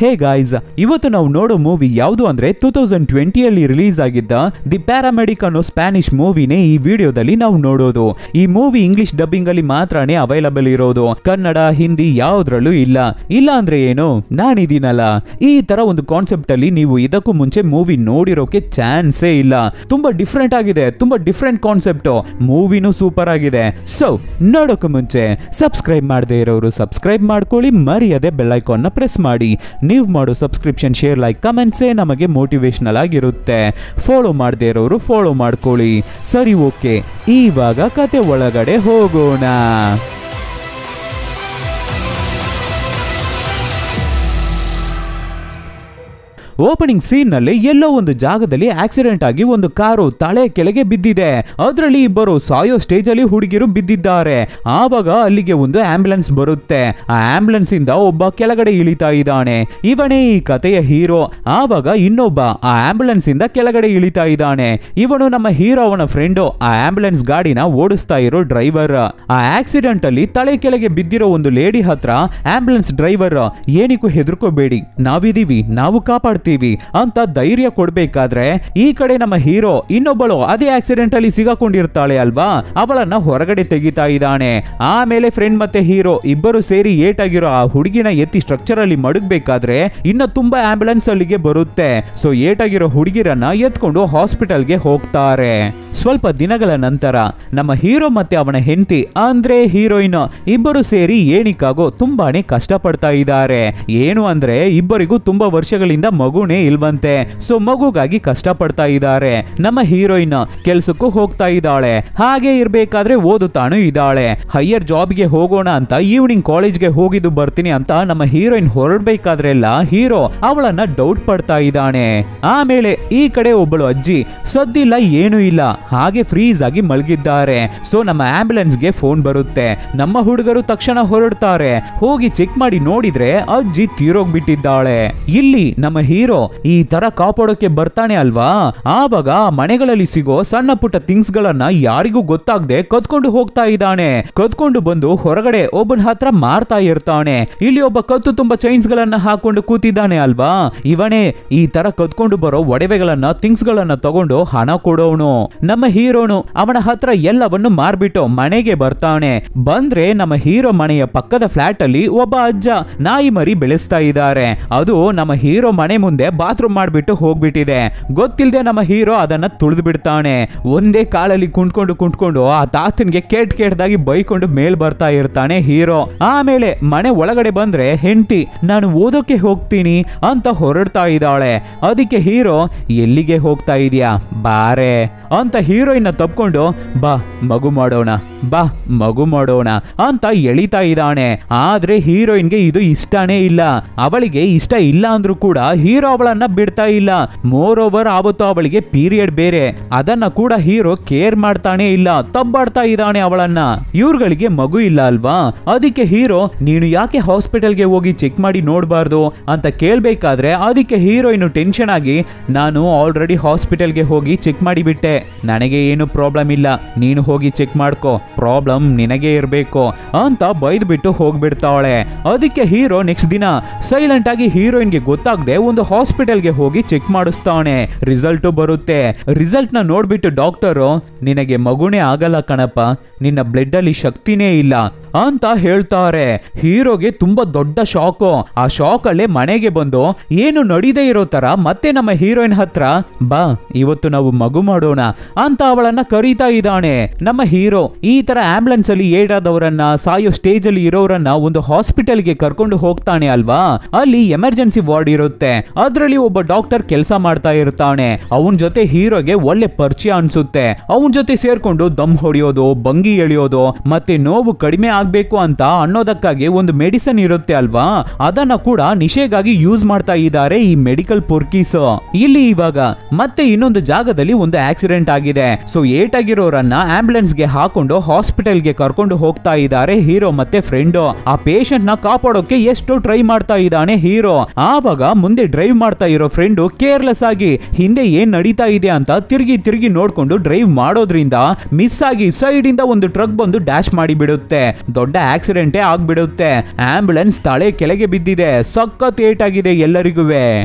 Hey guys, ಇವತ್ತು ನಾವು ನೋಡೋ ಮೂವಿ ಯಾವುದು ಅಂದ್ರೆ 2020 ಅಲ್ಲಿ ರಿಲೀಸ್ ಆಗಿದ್ದ ದಿ ಪ್ಯಾರಾಮೆಡಿಕ್ ಅನ್ನೋ ಸ್ಪ್ಯಾನಿಷ್ ಮೂವಿನೇ ಈ ವಿಡಿಯೋದಲ್ಲಿ ನಾವು ನೋಡೋದು. ಈ ಮೂವಿ ಇಂಗ್ಲಿಷ್ ಡಬ್ಬಿಂಗ್ ಅಲ್ಲಿ ಮಾತ್ರನೇ ಅವೈಲಬಲ್ ಇರೋದು, ಕನ್ನಡ ಹಿಂದಿ ಯಾವ್ದ್ರಲ್ಲೂ ಇಲ್ಲ. ಇಲ್ಲ ಅಂದ್ರೆ ಏನು, ನಾನಿದೀನಲ್ಲ. ಈ ತರ ಒಂದು ಕಾನ್ಸೆಪ್ಟ್ ಅಲ್ಲಿ ನೀವು ಇದಕ್ಕೂ ಮುಂಚೆ ಮೂವಿ ನೋಡಿರೋಕೆ ಚಾನ್ಸೇ ಇಲ್ಲ. ತುಂಬಾ ಡಿಫ್ರೆಂಟ್ ಆಗಿದೆ, ತುಂಬಾ ಡಿಫ್ರೆಂಟ್ ಕಾನ್ಸೆಪ್ಟ್. ಮೂವಿನೂ ಸೂಪರ್ ಆಗಿದೆ. ಸೊ ನೋಡೋಕೆ ಮುಂಚೆ ಸಬ್ಸ್ಕ್ರೈಬ್ ಮಾಡದೇ ಇರೋರು ಸಬ್ಸ್ಕ್ರೈಬ್ ಮಾಡ್ಕೊಳ್ಳಿ, ಮರ್ಯಾದೆ ಬೆಲ್ ಐಕಾನ್ ನ ಪ್ರೆಸ್ ಮಾಡಿ. ನೀವು ಮಾಡೋ ಸಬ್ಸ್ಕ್ರಿಪ್ಷನ್, ಶೇರ್, ಲೈಕ್, ಕಮೆಂಟ್ಸೇ ನಮಗೆ ಮೋಟಿವೇಶನಲ್ ಆಗಿರುತ್ತೆ. ಫಾಲೋ ಮಾಡದೇ ಇರೋರು ಫಾಲೋ ಮಾಡ್ಕೊಳ್ಳಿ. ಸರಿ, ಓಕೆ, ಇವಾಗ ಕತೆ ಒಳಗಡೆ ಹೋಗೋಣ. ಓಪನಿಂಗ್ ಸೀನ್ ನಲ್ಲಿ ಎಲ್ಲೋ ಒಂದು ಜಾಗದಲ್ಲಿ ಆಕ್ಸಿಡೆಂಟ್ ಆಗಿ ಒಂದು ಕಾರು ತಲೆ ಕೆಳಗೆ ಬಿದ್ದಿದೆ. ಅದರಲ್ಲಿ ಇಬ್ಬರು ಸಾಯೋ ಸ್ಟೇಜ್ ಅಲ್ಲಿ ಹುಡುಗಿರು ಬಿದ್ದಿದ್ದಾರೆ. ಆವಾಗ ಅಲ್ಲಿಗೆ ಒಂದು ಆಂಬ್ಯುಲೆನ್ಸ್ ಬರುತ್ತೆ. ಆ ಆಂಬ್ಯುಲೆನ್ಸ್ ಇಂದ ಒಬ್ಬ ಕೆಳಗಡೆ ಇಳಿತಾ ಇದ್ದಾನೆ. ಇವನೇ ಈ ಕಥೆಯ ಹೀರೋ. ಆವಾಗ ಇನ್ನೊಬ್ಬ ಆ ಆಂಬ್ಯುಲೆನ್ಸ್ ಇಂದ ಕೆಳಗಡೆ ಇಳಿತಾ ಇದ್ದಾನೆ. ಇವನು ನಮ್ಮ ಹೀರೋ ಅವನ ಫ್ರೆಂಡು, ಆ ಆಂಬ್ಯುಲೆನ್ಸ್ ಗಾಡಿನ ಓಡಿಸ್ತಾ ಇರೋ ಡ್ರೈವರ್. ಆ ಆಕ್ಸಿಡೆಂಟ್ ಅಲ್ಲಿ ತಲೆ ಕೆಳಗೆ ಬಿದ್ದಿರೋ ಒಂದು ಲೇಡಿ ಹತ್ರ ಆಂಬ್ಯುಲೆನ್ಸ್ ಡ್ರೈವರ್, ಏನಿಗೂ ಹೆದರ್ಕೋಬೇಡಿ, ನಾವಿದೀವಿ, ನಾವು ಕಾಪಾಡ್ತೀವಿ ಅಂತ ಧೈರ್ಯ ಕೊಡ್ಬೇಕಾದ್ರೆ, ಈ ಕಡೆ ನಮ್ಮ ಹೀರೋ ಇನ್ನೊಬ್ಬಳು ಅದೇ ಆಕ್ಸಿಡೆಂಟ್ ಅಲ್ಲಿ ಸಿಗಾಕೊಂಡಿರ್ತಾಳೆ ಅಲ್ವಾ, ಅವಳನ್ನ ಹೊರಗಡೆ ತೆಗಿತಾ ಇದ್ದಾನೆ. ಆಮೇಲೆ ಫ್ರೆಂಡ್ ಮತ್ತೆ ಹೀರೋ ಇಬ್ಬರು ಸೇರಿ ಏಟಾಗಿರೋ ಆ ಹುಡುಗಿನ ಎತ್ತಿ ಸ್ಟ್ರಕ್ಚರ್ ಅಲ್ಲಿ ಮಡಗಬೇಕಾದ್ರೆ ಇನ್ನ ತುಂಬಾ ಆಂಬ್ಯುಲೆನ್ಸ್ ಅಲ್ಲಿಗೆ ಬರುತ್ತೆ. ಸೊ ಏಟಾಗಿರೋ ಹುಡುಗಿರನ್ನ ಎತ್ಕೊಂಡು ಹಾಸ್ಪಿಟಲ್ಗೆ ಹೋಗ್ತಾರೆ. ಸ್ವಲ್ಪ ದಿನಗಳ ನಂತರ ನಮ್ಮ ಹೀರೋ ಮತ್ತೆ ಅವನ ಹೆಂಡತಿ ಅಂದ್ರೆ ಹೀರೋಯಿನ್ ಇಬ್ಬರು ಸೇರಿ ಏಣಿಕಾಗೋ ತುಂಬಾನೇ ಕಷ್ಟ ಪಡ್ತಾ ಇದ್ದಾರೆ. ಏನು ಅಂದ್ರೆ ಇಬ್ಬರಿಗೂ ತುಂಬಾ ವರ್ಷಗಳಿಂದ ಮಗುನೇ ಇಲ್ವಂತೆ. ಸೊ ಮಗುಗಾಗಿ ಕಷ್ಟ ಪಡ್ತಾ ಇದ್ದಾರೆ. ನಮ್ಮ ಹೀರೋಯಿನ್ ಕೆಲ್ಸಕ್ಕೂ ಹೋಗ್ತಾ ಇದ್ದಾಳೆ. ಹಾಗೆ ಇರ್ಬೇಕಾದ್ರೆ ಓದುತ್ತಾನು ಇದ್ದಾಳೆ. ಹೈಯರ್ ಜಾಬ್ಗೆ ಹೋಗೋಣ ಅಂತ ಈವ್ನಿಂಗ್ ಕಾಲೇಜ್ಗೆ ಹೋಗಿದ್ದು ಬರ್ತೀನಿ ಅಂತ ನಮ್ಮ ಹೀರೋಯಿನ್ ಹೊರಡ್ಬೇಕಾದ್ರೆಲ್ಲ ಹೀರೋ ಅವಳನ್ನ ಡೌಟ್ ಪಡ್ತಾ ಇದ್ದಾನೆ. ಆಮೇಲೆ ಈ ಕಡೆ ಒಬ್ಬಳು ಅಜ್ಜಿ ಸದ್ದಿಲ್ಲ, ಏನೂ ಇಲ್ಲ, ಹಾಗೆ ಫ್ರೀಸ್ ಆಗಿ ಮಲಗಿದ್ದಾರೆ. ಸೊ ನಮ್ಮ ಆಂಬ್ಯುಲೆನ್ಸ್ ಗೆ ಫೋನ್ ಬರುತ್ತೆ. ನಮ್ಮ ಹುಡುಗರು ತಕ್ಷಣ ಹೊರಡ್ತಾರೆ. ಹೋಗಿ ಚೆಕ್ ಮಾಡಿ ನೋಡಿದ್ರೆ ಅಜ್ಜಿ ತೀರೋಗ್ಬಿಟ್ಟಿದ್ದಾಳೆ. ಇಲ್ಲಿ ನಮ್ಮ ಹೀರೋ ಈ ತರ ಕಾಪಾಡೋಕೆ ಬರ್ತಾನೆ ಅಲ್ವಾ, ಆವಾಗ ಮನೆಗಳಲ್ಲಿ ಸಿಗೋ ಸಣ್ಣ ಪುಟ್ಟ ಥಿಂಗ್ಸ್ ಗಳನ್ನ ಯಾರಿಗೂ ಗೊತ್ತಾಗದೆ ಕದ್ಕೊಂಡು ಹೋಗ್ತಾ ಇದ್ದಾನೆ. ಕದ್ಕೊಂಡು ಬಂದು ಹೊರಗಡೆ ಒಬ್ಬನ ಹತ್ರ ಮಾರ್ತಾ ಇರ್ತಾನೆ. ಇಲ್ಲಿ ಒಬ್ಬ ಕತ್ತು ತುಂಬಾ ಚೈನ್ಸ್ ಗಳನ್ನ ಹಾಕೊಂಡು ಕೂತಿದ್ದಾನೆ ಅಲ್ವಾ, ಇವನೇ ಈ ತರ ಕದ್ಕೊಂಡು ಬರೋ ಒಡವೆಗಳನ್ನ ಥಿಂಗ್ಸ್ ಗಳನ್ನ ತಗೊಂಡು ಹಣ ಕೊಡೋನು. ನಮ್ಮ ಹೀರೋನು ಅವನ ಹತ್ರ ಎಲ್ಲವನ್ನು ಮಾರ್ಬಿಟ್ಟು ಮನೆಗೆ ಬರ್ತಾನೆ. ಬಂದ್ರೆ ನಮ್ಮ ಹೀರೋ ಮನೆಯ ಪಕ್ಕದ ಫ್ಲಾಟ್ ಅಲ್ಲಿ ಒಬ್ಬ ಅಜ್ಜ ನಾಯಿ ಮರಿ ಬೆಳೆಸ್ತಾ ಇದ್ದಾರೆ. ಅದು ನಮ್ಮ ಹೀರೋ ಮನೆ ಮುಂದೆ ಬಾತ್ರೂಮ್ ಮಾಡ್ಬಿಟ್ಟು ಹೋಗ್ಬಿಟ್ಟಿದೆ. ಗೊತ್ತಿಲ್ಲದೆ ನಮ್ಮ ಹೀರೋ ಅದನ್ನ ತುಳಿದು ಬಿಡ್ತಾನೆ. ಒಂದೇ ಕಾಲಲ್ಲಿ ಕುಂಟ್ಕೊಂಡು ಆ ತಾತನ್ಗೆ ಕೆಟ್ಟದಾಗಿ ಬೈಕೊಂಡು ಮೇಲ್ ಬರ್ತಾ ಇರ್ತಾನೆ ಹೀರೋ. ಆಮೇಲೆ ಮನೆ ಒಳಗಡೆ ಬಂದ್ರೆ ಹೆಂಡತಿ ನಾನು ಓದೋಕೆ ಹೋಗ್ತೀನಿ ಅಂತ ಹೊರಡ್ತಾ ಇದ್ದಾಳೆ. ಅದಕ್ಕೆ ಹೀರೋ ಎಲ್ಲಿಗೆ ಹೋಗ್ತಾ ಇದೀಯಾ ಬಾರೆ ಅಂತ ಹೀರೋಯಿನ್ ತಪ್ಕೊಂಡು ಬಾ ಮಗು ಮಾಡೋಣ ಅಂತ ಎಳಿತಾ ಇದ್ದಾನೆ. ಆದ್ರೆ ಹೀರೋಯಿನ್ಗೆ ಇದು ಇಷ್ಟನೇ ಇಲ್ಲ. ಅವಳಿಗೆ ಇಷ್ಟ ಇಲ್ಲ ಅಂದ್ರೂ ಕೂಡ ಹೀರೋ ಅವಳನ್ನ ಬಿಡ್ತಾ ಇಲ್ಲ. ಮೋರ್ ಓವರ್ ಆವತ್ತು ಅವಳಿಗೆ ಪೀರಿಯಡ್ ಬೇರೆ, ಅದನ್ನ ಕೂಡ ಹೀರೋ ಕೇರ್ ಮಾಡ್ತಾನೆ ಇಲ್ಲ, ತಬ್ಬಾಡ್ತಾ ಇದ್ದಾನೆ ಅವಳನ್ನ. ಇವ್ರುಗಳಿಗೆ ಮಗು ಇಲ್ಲ ಅಲ್ವಾ, ಅದಕ್ಕೆ ಹೀರೋ ನೀನು ಯಾಕೆ ಹಾಸ್ಪಿಟಲ್ಗೆ ಹೋಗಿ ಚೆಕ್ ಮಾಡಿ ನೋಡ್ಬಾರ್ದು ಅಂತ ಕೇಳ್ಬೇಕಾದ್ರೆ ಅದಕ್ಕೆ ಹೀರೋಯಿನ್ ಟೆನ್ಷನ್ ಆಗಿ ನಾನು ಆಲ್ರೆಡಿ ಹಾಸ್ಪಿಟಲ್ಗೆ ಹೋಗಿ ಚೆಕ್ ಮಾಡಿಬಿಟ್ಟೆ, ನನಗೆ ಏನು ಪ್ರಾಬ್ಲಮ್ ಇಲ್ಲ, ನೀನು ಹೋಗಿ ಚೆಕ್ ಮಾಡ್ಕೋ, ಪ್ರಾಬ್ಲಮ್ ನಿನಗೆ ಇರಬೇಕು ಅಂತ ಬೈದ್ ಬಿಟ್ಟು ಹೋಗ್ಬಿಡ್ತಾವಳೆ. ಅದಕ್ಕೆ ಹೀರೋ ನೆಕ್ಸ್ಟ್ ದಿನ ಸೈಲೆಂಟ್ ಆಗಿ ಹೀರೋಯಿನ್ಗೆ ಗೊತ್ತಾಗದೆ ಒಂದು ಹಾಸ್ಪಿಟಲ್ಗೆ ಹೋಗಿ ಚೆಕ್ ಮಾಡಿಸ್ತಾನೆ. ರಿಸಲ್ಟ್ ಬರುತ್ತೆ. ರಿಸಲ್ಟ್ ನ ನೋಡ್ಬಿಟ್ಟು ಡಾಕ್ಟರು ನಿನಗೆ ಮಗುನೇ ಆಗಲ್ಲ ಕಣಪ್ಪ, ನಿನ್ನ ಬ್ಲಡ್ ಅಲ್ಲಿ ಶಕ್ತಿನೇ ಇಲ್ಲ ಅಂತ ಹೇಳ್ತಾರೆ. ಹೀರೋಗೆ ತುಂಬಾ ದೊಡ್ಡ ಶಾಕು. ಆ ಶಾಕ್ ಅಲ್ಲೇ ಮನೆಗೆ ಬಂದು ಏನು ನಡೀದೇ ಇರೋ ತರ ಮತ್ತೆ ನಮ್ಮ ಹೀರೋಯಿನ್ ಹತ್ರ ಬಾ ಇವತ್ತು ನಾವು ಮಗು ಮಾಡೋಣ ಅಂತ ಅವಳನ್ನ ಕರೀತಾ ಇದ್ದಾನೆ. ನಮ್ಮ ಹೀರೋ ಈ ತರ ಆಂಬ್ಯುಲೆನ್ಸ್ ಅಲ್ಲಿ ಏಟಾದವರನ್ನ, ಸಾಯೋ ಸ್ಟೇಜ್ ಅಲ್ಲಿ ಇರೋರನ್ನ ಒಂದು ಹಾಸ್ಪಿಟಲ್ಗೆ ಕರ್ಕೊಂಡು ಹೋಗ್ತಾನೆ ಅಲ್ವಾ. ಅಲ್ಲಿ ಎಮರ್ಜೆನ್ಸಿ ವಾರ್ಡ್ ಇರುತ್ತೆ. ಅದ್ರಲ್ಲಿ ಒಬ್ಬ ಡಾಕ್ಟರ್ ಕೆಲಸ ಮಾಡ್ತಾ ಇರ್ತಾನೆ. ಅವನ್ ಜೊತೆ ಹೀರೋಗೆ ಒಳ್ಳೆ ಪರಿಚಯ ಅನ್ಸುತ್ತೆ. ಅವನ್ ಜೊತೆ ಸೇರ್ಕೊಂಡು ದಮ್ ಹೊಡಿಯೋದು, ಬಂಗಿ ಎಳಿಯೋದು, ಮತ್ತೆ ನೋವು ಕಡಿಮೆ ಆಗ್ಬೇಕು ಅಂತ ಅನ್ನೋದಕ್ಕಾಗಿ ಒಂದು ಮೆಡಿಸಿನ್ ಇರುತ್ತೆ ಅಲ್ವಾ, ಅದನ್ನ ಕೂಡ ನಿಶೆಗಾಗಿ ಯೂಸ್ ಮಾಡ್ತಾ ಇದ್ದಾರೆ ಈ ಮೆಡಿಕಲ್ ಪೊರ್ಕೀಸ್. ಇಲ್ಲಿ ಇವಾಗ ಮತ್ತೆ ಇನ್ನೊಂದು ಜಾಗದಲ್ಲಿ ಒಂದು ಆಕ್ಸಿಡೆಂಟ್ ಆಗಿದೆ. ಸೊ ಏಟಾಗಿರೋರನ್ನ ಆಂಬ್ಯುಲೆನ್ಸ್ ಗೆ ಹಾಕೊಂಡು ಹಾಸ್ಪಿಟಲ್ ಗೆ ಕರ್ಕೊಂಡು ಹೋಗ್ತಾ ಇದ್ದಾರೆ ಹೀರೋ ಮತ್ತೆ ಫ್ರೆಂಡ್. ಆ ಪೇಷಂಟ್ ನ ಕಾಪಾಡೋಕೆ ಎಷ್ಟು ಟ್ರೈ ಮಾಡ್ತಾ ಇದ್ದಾನೆ ಹೀರೋ. ಆವಾಗ ಮುಂದೆ ಡ್ರೈವ್ ಮಾಡ್ತಾ ಇರೋ ಫ್ರೆಂಡ್ ಕೇರ್ಲೆಸ್ ಆಗಿ ಹಿಂದೆ ಏನ್ ನಡೀತಾ ಇದೆ ಅಂತ ತಿರುಗಿ ನೋಡ್ಕೊಂಡು ಡ್ರೈವ್ ಮಾಡೋದ್ರಿಂದ ಮಿಸ್ ಆಗಿ ಸೈಡ್ ಇಂದ ಒಂದು ಟ್ರಕ್ ಬಂದು ಡ್ಯಾಶ್ ಮಾಡಿ ಬಿಡುತ್ತೆ. ದೊಡ್ಡ ಆಕ್ಸಿಡೆಂಟೇ ಆಗ್ಬಿಡುತ್ತೆ. ಆಂಬ್ಯುಲೆನ್ಸ್ ತಲೆ ಕೆಳಗೆ ಬಿದ್ದಿದೆ. ಸಖತ್ ಏಟಾಗಿದೆ ಎಲ್ಲರಿಗೂ.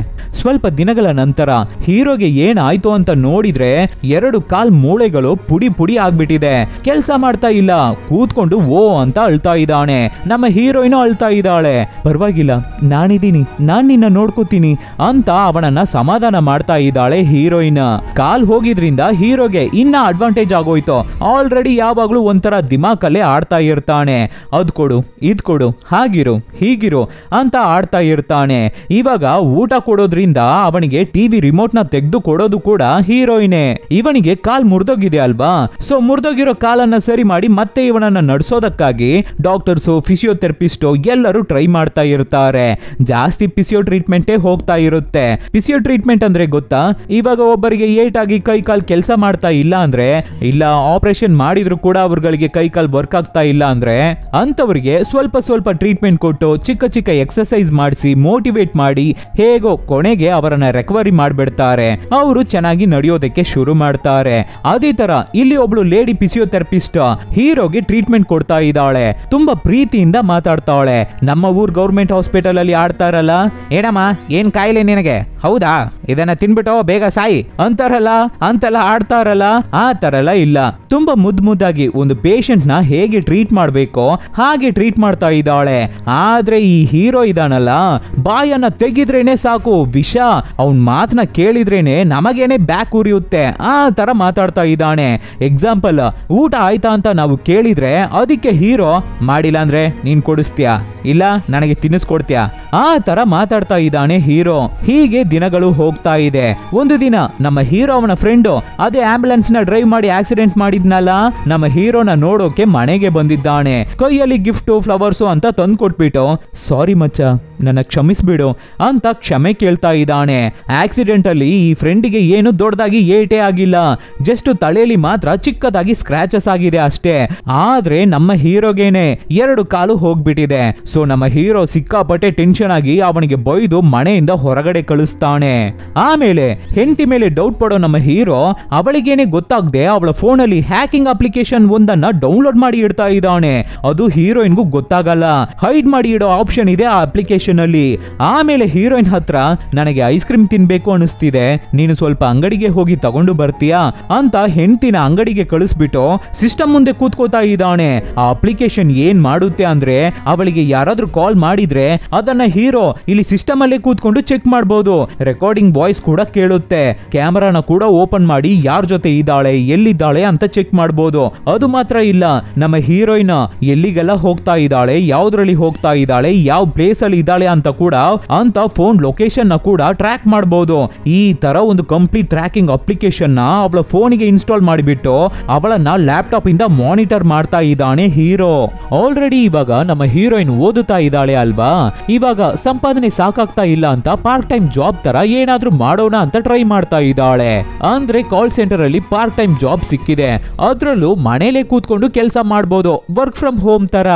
ಸ್ವಲ್ಪ ದಿನಗಳ ನಂತರ ಹೀರೋಗೆ ಏನಾಯ್ತು ಅಂತ ನೋಡಿದ್ರೆ 2 ಕಾಲ್ ಮೂಳೆಗಳು ಪುಡಿ ಪುಡಿ ಆಗ್ಬಿಟ್ಟಿದೆ. ಕೆಲಸ ಮಾಡ್ತಾ ಇಲ್ಲ, ಕೂತ್ಕೊಂಡು ಓ ಅಂತ ಅಳ್ತಾ ಇದ್ದಾನೆ. ನಮ್ಮ ಹೀರೋಯಿನ್ ಅಳ್ತಾ ಇದ್ದಾಳೆ. ಪರವಾಗಿಲ್ಲ, ನಾನಿದ್ದೀನಿ, ನಾನ್ ನಿನ್ನ ನೋಡ್ಕೋತೀನಿ ಅಂತ ಅವನನ್ನ ಸಮಾಧಾನ ಮಾಡ್ತಾ ಇದ್ದಾಳೆ ಹೀರೋಯಿನ್. ಕಾಲ್ ಹೋಗಿದ್ರಿಂದ ಹೀರೋಗೆ ಇನ್ನ ಅಡ್ವಾಂಟೇಜ್ ಆಗೋಯ್ತು. ಆಲ್ರೆಡಿ ಯಾವಾಗ್ಲೂ ಒಂಥರ ದಿಮಾಕಲ್ಲೇ ಆಡ್ತಾ ಇರ್ತಾನೆ. ಅದ್ ಕೊಡು, ಇದ್ ಕೊಡು, ಹಾಗಿರು ಹೀಗಿರು ಅಂತ ಆಡ್ತಾ ಇರ್ತಾನೆ. ಇವಾಗ ಊಟ ಕೊಡೋದ್ರಿಂದ ಅವನಿಗೆ ಟಿವಿ ರಿಮೋಟ್ ನ ತೆಗೆದು ಕೊಡೋದು ಕೂಡ ಹೀರೋಯಿನೇ. ಇವನಿಗೆ ಕಾಲ್ ಮುರಿದೋಗಿದೆ ಅಲ್ವಾ, ಸೊ ಮುರಿದೋಗಿರೋ ಕಾಲನ್ನ ಸರಿ ಮಾಡಿ ಮತ್ತೆ ಇವನನ್ನ ನಡೆಸೋದಕ್ಕಾಗಿ ಡಾಕ್ಟರ್ಸು, ಫಿಸಿಯೋಥೆರಪಿಸ್ಟ್ ಎಲ್ಲರೂ ಟ್ರೈ ಮಾಡ್ತಾ ಇರ್ತಾರೆ. ಜಾಸ್ತಿ ಫಿಸಿಯೋ ಟ್ರೀಟ್ಮೆಂಟೇ ಹೋಗ್ತಾ ಇರುತ್ತೆ. ಫಿಸಿಯೋ ಟ್ರೀಟ್ಮೆಂಟ್ ಅಂದ್ರೆ ಗೊತ್ತಾ? ಇವಾಗ ಒಬ್ಬರಿಗೆ ಏಟಾಗಿ ಕೈ ಕಾಲ್ ಕೆಲಸ ಮಾಡ್ತಾ ಇಲ್ಲ ಅಂದ್ರೆ, ಇಲ್ಲ ಆಪರೇಷನ್ ಮಾಡಿದ್ರು ಕೂಡ ಅವ್ರಗಳಿಗೆ ಕೈ ಕಾಲ್ ವರ್ಕ್ ಆಗ್ತಾ ಇಲ್ಲ ಅಂದ್ರೆ ಅಂತವರಿಗೆ ಸ್ವಲ್ಪ ಸ್ವಲ್ಪ ಟ್ರೀಟ್ಮೆಂಟ್ ಕೊಟ್ಟು ಚಿಕ್ಕ ಚಿಕ್ಕ ಎಕ್ಸರ್ಸೈಸ್ ಮಾಡಿಸಿ ಮೋಟಿವೇಟ್ ಮಾಡಿ ಹೇಗೋ ಕೊನೆಗೆ ಅವರನ್ನ ರಿಕವರಿ ಮಾಡ್ಬಿಡ್ತಾರೆ. ಅವರು ಚೆನ್ನಾಗಿ ನಡೆಯೋದಕ್ಕೆ ಶುರು ಮಾಡ್ತಾರೆ. ಅದೇ ತರ ಇಲ್ಲಿ ಒಬ್ಳು ಲೇಡಿ ಫಿಸಿಯೋಥೆರಪಿಸ್ಟ್ ಹೀರೋಗೆ ಟ್ರೀಟ್ಮೆಂಟ್ ಕೊಡ್ತಾ ಇದ್ದಾಳೆ. ತುಂಬಾ ಪ್ರೀತಿಯಿಂದ ಮಾತಾಡ್ತಾಳೆ. ನಮ್ಮ ಊರ್ ಗೌರ್ಮೆಂಟ್ ಹಾಸ್ಪಿಟಲ್ ಅಲ್ಲಿ ಆಡ್ತಾರಲ್ಲ, ಏನಮ್ಮ ಏನ್ ಕಾಯಿಲೆ ನಿನಗೆ, ಹೌದಾ ಇದನ್ನ ತಿನ್ಬಿಟ್ಟು ಬೇಗ ಸಾಯಿ ಅಂತಾರಲ್ಲ, ಅಂತೆಲ್ಲ ಆಡ್ತಾರಲ್ಲ, ಆ ತರ ಎಲ್ಲ ಇಲ್ಲ. ತುಂಬಾ ಮುದ್ದಾಗಿ ಒಂದು ಪೇಷಂಟ್ ನ ಹೇಗೆ ಟ್ರೀಟ್ ಮಾಡ್ಬೇಕೋ ಹಾಗೆ ಟ್ರೀಟ್ ಮಾಡ್ತಾ ಇದ್ದಾಳೆ. ಆದ್ರೆ ಈ ಹೀರೋ ಇದಾನಲ್ಲ, ಬಾಯನ್ನ ತೆಗಿದ್ರೇನೆ ಸಾಕು ವಿಷ. ಅವನ್ ಮಾತನ್ನ ಕೇಳಿದ್ರೇನೆ ನಮಗೇನೆ ಬ್ಯಾಕ್ ಉರಿಯುತ್ತೆ, ಆ ತರ ಮಾತಾಡ್ತಾ ಇದ್ದಾನೆ. ಎಕ್ಸಾಂಪಲ್, ಊಟ ಆಯ್ತಾ ಅಂತ ನಾವು ಕೇಳಿದ್ರೆ ಅದಕ್ಕೆ ಹೀರೋ ಮಾಡಿಲ್ಲ ಅಂದ್ರೆ ನೀನ್ ಕೊಡಿಸ್ತೀಯಾ, ಇಲ್ಲ ನನಗೆ ತಿನ್ನಿಸ್ಕೊಡ್ತೀಯಾ, ಆ ತರ ಮಾತಾಡ್ತಾ ಇದ್ದಾನೆ ಹೀರೋ. ಹೀಗೆ ದಿನಗಳು ಹೋಗ್ತಾ ಇದೆ. ಒಂದು ದಿನ ನಮ್ಮ ಹೀರೋ ಅವನ ಫ್ರೆಂಡು ಅದೇ ಆಂಬ್ಯುಲೆನ್ಸ್ ನ ಡ್ರೈವ್ ಮಾಡಿ ಆಕ್ಸಿಡೆಂಟ್ ಮಾಡಿದ್ನಲ್ಲ, ನಮ್ಮ ಹೀರೋನ ನೋಡೋಕೆ ಮನೆಗೆ ಬಂದಿದ್ದಾನೆ. ಕೈಯಲ್ಲಿ ಗಿಫ್ಟ್ ಫ್ಲವರ್ಸ್ ಅಂತ ತಂದು ಕೊಟ್ಬಿಟ್ಟು, ಸಾರಿ ಮಚ್ಚ ನನ್ನ ಕ್ಷಮಿಸ್ಬಿಡು ಅಂತ ಕ್ಷಮೆ ಕೇಳ್ತಾ ಇದ್ದಾನೆ. ಆಕ್ಸಿಡೆಂಟ್ ಅಲ್ಲಿ ಈ ಫ್ರೆಂಡಿಗೆ ಏನು ದೊಡ್ಡದಾಗಿ ಏಟೇ ಆಗಿಲ್ಲ, ಜಸ್ಟ್ ತಲೆಯಲ್ಲಿ ಮಾತ್ರ ಚಿಕ್ಕದಾಗಿ ಸ್ಕ್ರಾಚಸ್ ಆಗಿದೆ ಅಷ್ಟೇ. ಆದ್ರೆ ನಮ್ಮ ಹೀರೋಗೇನೆ 2 ಕಾಲು ಹೋಗ್ಬಿಟ್ಟಿದೆ. ಸೊ ನಮ್ಮ ಹೀರೋ ಸಿಕ್ಕಾಪಟ್ಟೆ ಟೆನ್ಷನ್ ಆಗಿ ಅವನಿಗೆ ಬೈದು ಮನೆಯಿಂದ ಹೊರಗಡೆ ಕಳಿಸ್ತಾನೆ. ಆಮೇಲೆ ಹೆಂಡತಿ ಮೇಲೆ ಡೌಟ್ ಪಡೋ ನಮ್ಮ ಹೀರೋ ಅವಳಿಗೇನೆ ಗೊತ್ತಾಗದೆ ಅವಳ ಫೋನ್ ಅಲ್ಲಿ ಹ್ಯಾಕಿಂಗ್ ಅಪ್ಲಿಕೇಶನ್ ಒಂದನ್ನ ಡೌನ್ಲೋಡ್ ಮಾಡಿ ಇಡ್ತಾ ಇದ್ದಾನೆ. ಅದು ಹೀರೋಯಿನ್ಗೂ ಗೊತ್ತಾಗಲ್ಲ. ಹೈಡ್ ಮಾಡಿ ಇಡೋ ಆಪ್ಷನ್ ಇದೆ ಆ ಅಪ್ಲಿಕೇಶನ್ ಅಲ್ಲಿ. ಆಮೇಲೆ ಹೀರೋಯಿನ್ ಹತ್ರ ನನಗೆ ಐಸ್ ಕ್ರೀಮ್ ತಿನ್ಬೇಕು ಅನಿಸ್ತಿದೆ, ನೀನು ಸ್ವಲ್ಪ ಅಂಗಡಿಗೆ ಹೋಗಿ ತಗೊಂಡು ಬರ್ತೀಯಾ ಅಂತ ಹೆಂಡತಿನ ಅಂಗಡಿಗೆ ಕಳಿಸ್ಬಿಟ್ಟು ಸಿಸ್ಟಮ್ ಮುಂದೆ ಕೂತ್ಕೋತಾ ಇದ್ದಾನೆ. ಆ ಅಪ್ಲಿಕೇಶನ್ ಏನ್ ಮಾಡುತ್ತೆ ಅಂದ್ರೆ, ಅವಳಿಗೆ ಯಾರಾದ್ರೂ ಕಾಲ್ ಮಾಡಿದ್ರೆ ಅದನ್ನ ಹೀರೋ ಇಲ್ಲಿ ಸಿಸ್ಟಮ್ ಅಲ್ಲೇ ಕೂತ್ಕೊಂಡು ಚೆಕ್ ಮಾಡಬಹುದು. ರೆಕಾರ್ಡಿಂಗ್ ವಾಯ್ಸ್ ಕೂಡ ಕೇಳುತ್ತೆ. ಕ್ಯಾಮರಾನ ಕೂಡ ಓಪನ್ ಮಾಡಿ ಯಾರ ಜೊತೆ ಇದ್ದಾಳೆ, ಎಲ್ಲಿದ್ದಾಳೆ ಅಂತ ಚೆಕ್ ಮಾಡಬಹುದು. ಅದು ಮಾತ್ರ ಇಲ್ಲ, ನಮ್ಮ ಹೀರೋಯಿನ್ ಎಲ್ಲಿಗೆಲ್ಲ ಹೋಗ್ತಾ ಇದ್ದಾಳೆ, ಯಾವ್ದ್ರಲ್ಲಿ ಹೋಗ್ತಾ ಇದ್ದಾಳೆ, ಯಾವ ಪ್ಲೇಸ್ ಅಲ್ಲಿ ಇದ್ದಾಳೆ ಅಂತ ಕೂಡ ಅಂತ ಫೋನ್ ಲೊಕೇಶನ್ ನ ಕೂಡ ಟ್ರ್ಯಾಕ್ ಮಾಡಬಹುದು. ಈ ತರ ಒಂದು ಕಂಪ್ಲೀಟ್ ಟ್ರ್ಯಾಕಿಂಗ್ ಅಪ್ಲಿಕೇಶನ್ ನ ಅವಳ ಫೋನಿಗೆ ಇನ್ಸ್ಟಾಲ್ ಮಾಡಿಬಿಟ್ಟು ಅವಳನ್ನ ಲ್ಯಾಪ್ಟಾಪ್ ಇಂದ ಮಾನಿಟರ್ ಮಾಡ್ತಾ ಇದ್ದಾನೆ ಹೀರೋ. ಆಲ್ರೆಡಿ ಇವಾಗ ನಮ್ಮ ಹೀರೋಯಿನ್ ಓದುತ್ತಾ ಇದ್ದಾಳೆ ಅಲ್ವಾ, ಇವಾಗ ಸಂಪಾದನೆ ಸಾಕಾಗ್ತಾ ಇಲ್ಲ ಅಂತ ಪಾರ್ಟ್ ಟೈಮ್ ಜಾಬ್ ತರ ಏನಾದ್ರೂ ಮಾಡೋಣ ಅಂತ ಟ್ರೈ ಮಾಡ್ತಾ ಇದ್ದಾಳೆ. ಅಂದ್ರೆ ಕಾಲ್ ಸೆಂಟರ್ ಅಲ್ಲಿ ಪಾರ್ಟ್ ಟೈಮ್ ಜಾಬ್ ಸಿಕ್ಕಿದೆ. ಅದ್ರಲ್ಲೂ ಮನೇಲೆ ಕೂತ್ಕೊಂಡು ಕೆಲಸ ಮಾಡಬಹುದು, ವರ್ಕ್ ಫ್ರಮ್ ಹೋಮ್ ತರ.